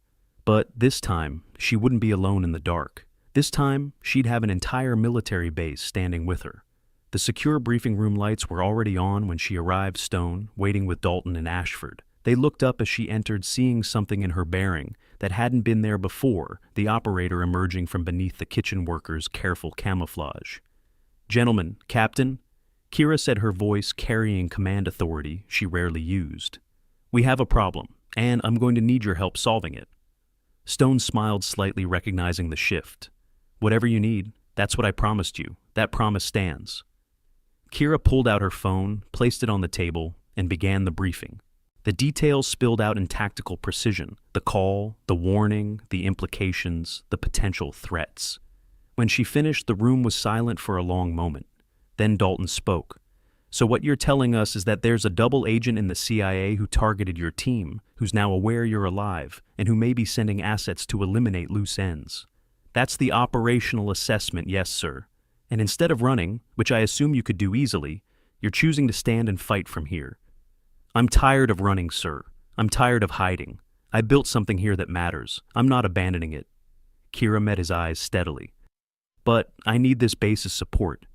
But this time, she wouldn't be alone in the dark. This time, she'd have an entire military base standing with her. The secure briefing room lights were already on when she arrived Stone, waiting with Dalton and Ashford. They looked up as she entered, seeing something in her bearing that hadn't been there before, the operator emerging from beneath the kitchen workers' careful camouflage. "Gentlemen, Captain," Kira said, her voice carrying command authority she rarely used. "We have a problem, and I'm going to need your help solving it." Stone smiled slightly, recognizing the shift. "Whatever you need, that's what I promised you. That promise stands." Kira pulled out her phone, placed it on the table, and began the briefing. The details spilled out in tactical precision: the call, the warning, the implications, the potential threats. When she finished, the room was silent for a long moment. Then Dalton spoke. "So what you're telling us is that there's a double agent in the CIA who targeted your team, who's now aware you're alive, and who may be sending assets to eliminate loose ends." "That's the operational assessment, yes, sir. And instead of running, which I assume you could do easily, you're choosing to stand and fight from here." "I'm tired of running, sir. I'm tired of hiding. I built something here that matters. I'm not abandoning it." Kira met his eyes steadily. "But I need this base's support.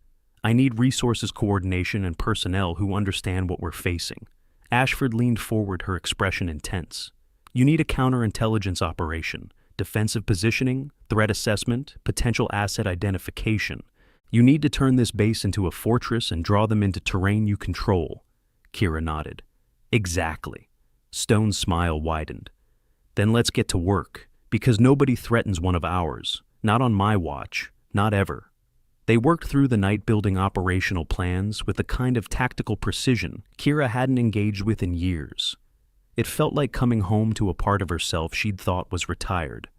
I need resources coordination and personnel who understand what we're facing." Ashford leaned forward, her expression intense. "You need a counterintelligence operation, defensive positioning, threat assessment, potential asset identification. You need to turn this base into a fortress and draw them into terrain you control." Kira nodded. "Exactly." Stone's smile widened. "Then let's get to work, because nobody threatens one of ours. Not on my watch. Not ever." They worked through the night building operational plans with a kind of tactical precision Kira hadn't engaged with in years. It felt like coming home to a part of herself she'd thought was retired.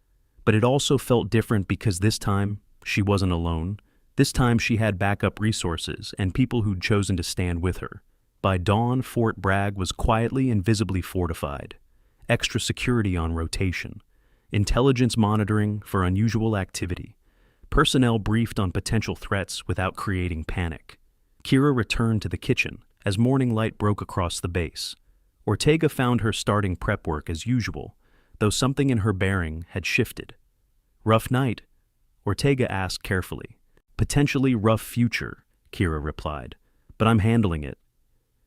But it also felt different because this time, she wasn't alone. This time she had backup resources and people who'd chosen to stand with her. By dawn, Fort Bragg was quietly and visibly fortified. Extra security on rotation. Intelligence monitoring for unusual activity. Personnel briefed on potential threats without creating panic. Kira returned to the kitchen as morning light broke across the base. Ortega found her starting prep work as usual, though something in her bearing had shifted. "Rough night?" Ortega asked carefully. "Potentially rough future," Kira replied, "but I'm handling it."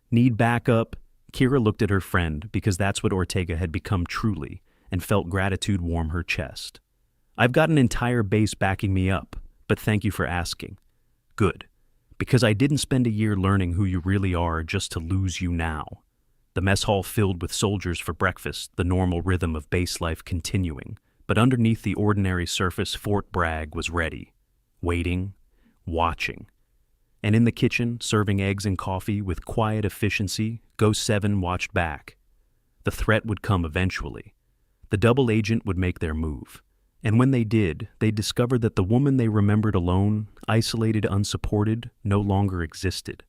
"Need backup?" Kira looked at her friend because that's what Ortega had become truly, and felt gratitude warm her chest. "I've got an entire base backing me up, but thank you for asking." "Good, because I didn't spend a year learning who you really are just to lose you now." The mess hall filled with soldiers for breakfast, the normal rhythm of base life continuing, but underneath the ordinary surface, Fort Bragg was ready, waiting, watching. And in the kitchen, serving eggs and coffee with quiet efficiency, Ghost 7 watched back. The threat would come eventually. The double agent would make their move. And when they did, they discovered that the woman they remembered alone, isolated, unsupported, no longer existed.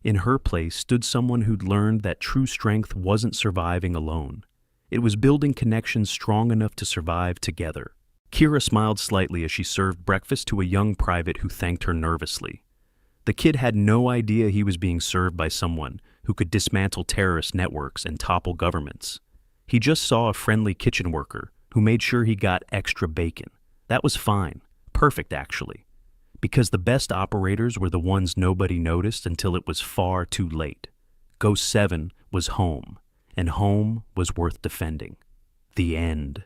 In her place stood someone who'd learned that true strength wasn't surviving alone. It was building connections strong enough to survive together. Kira smiled slightly as she served breakfast to a young private who thanked her nervously. The kid had no idea he was being served by someone who could dismantle terrorist networks and topple governments. He just saw a friendly kitchen worker who made sure he got extra bacon. That was fine. Perfect, actually. Because the best operators were the ones nobody noticed until it was far too late. Ghost 7 was home, and home was worth defending. The end.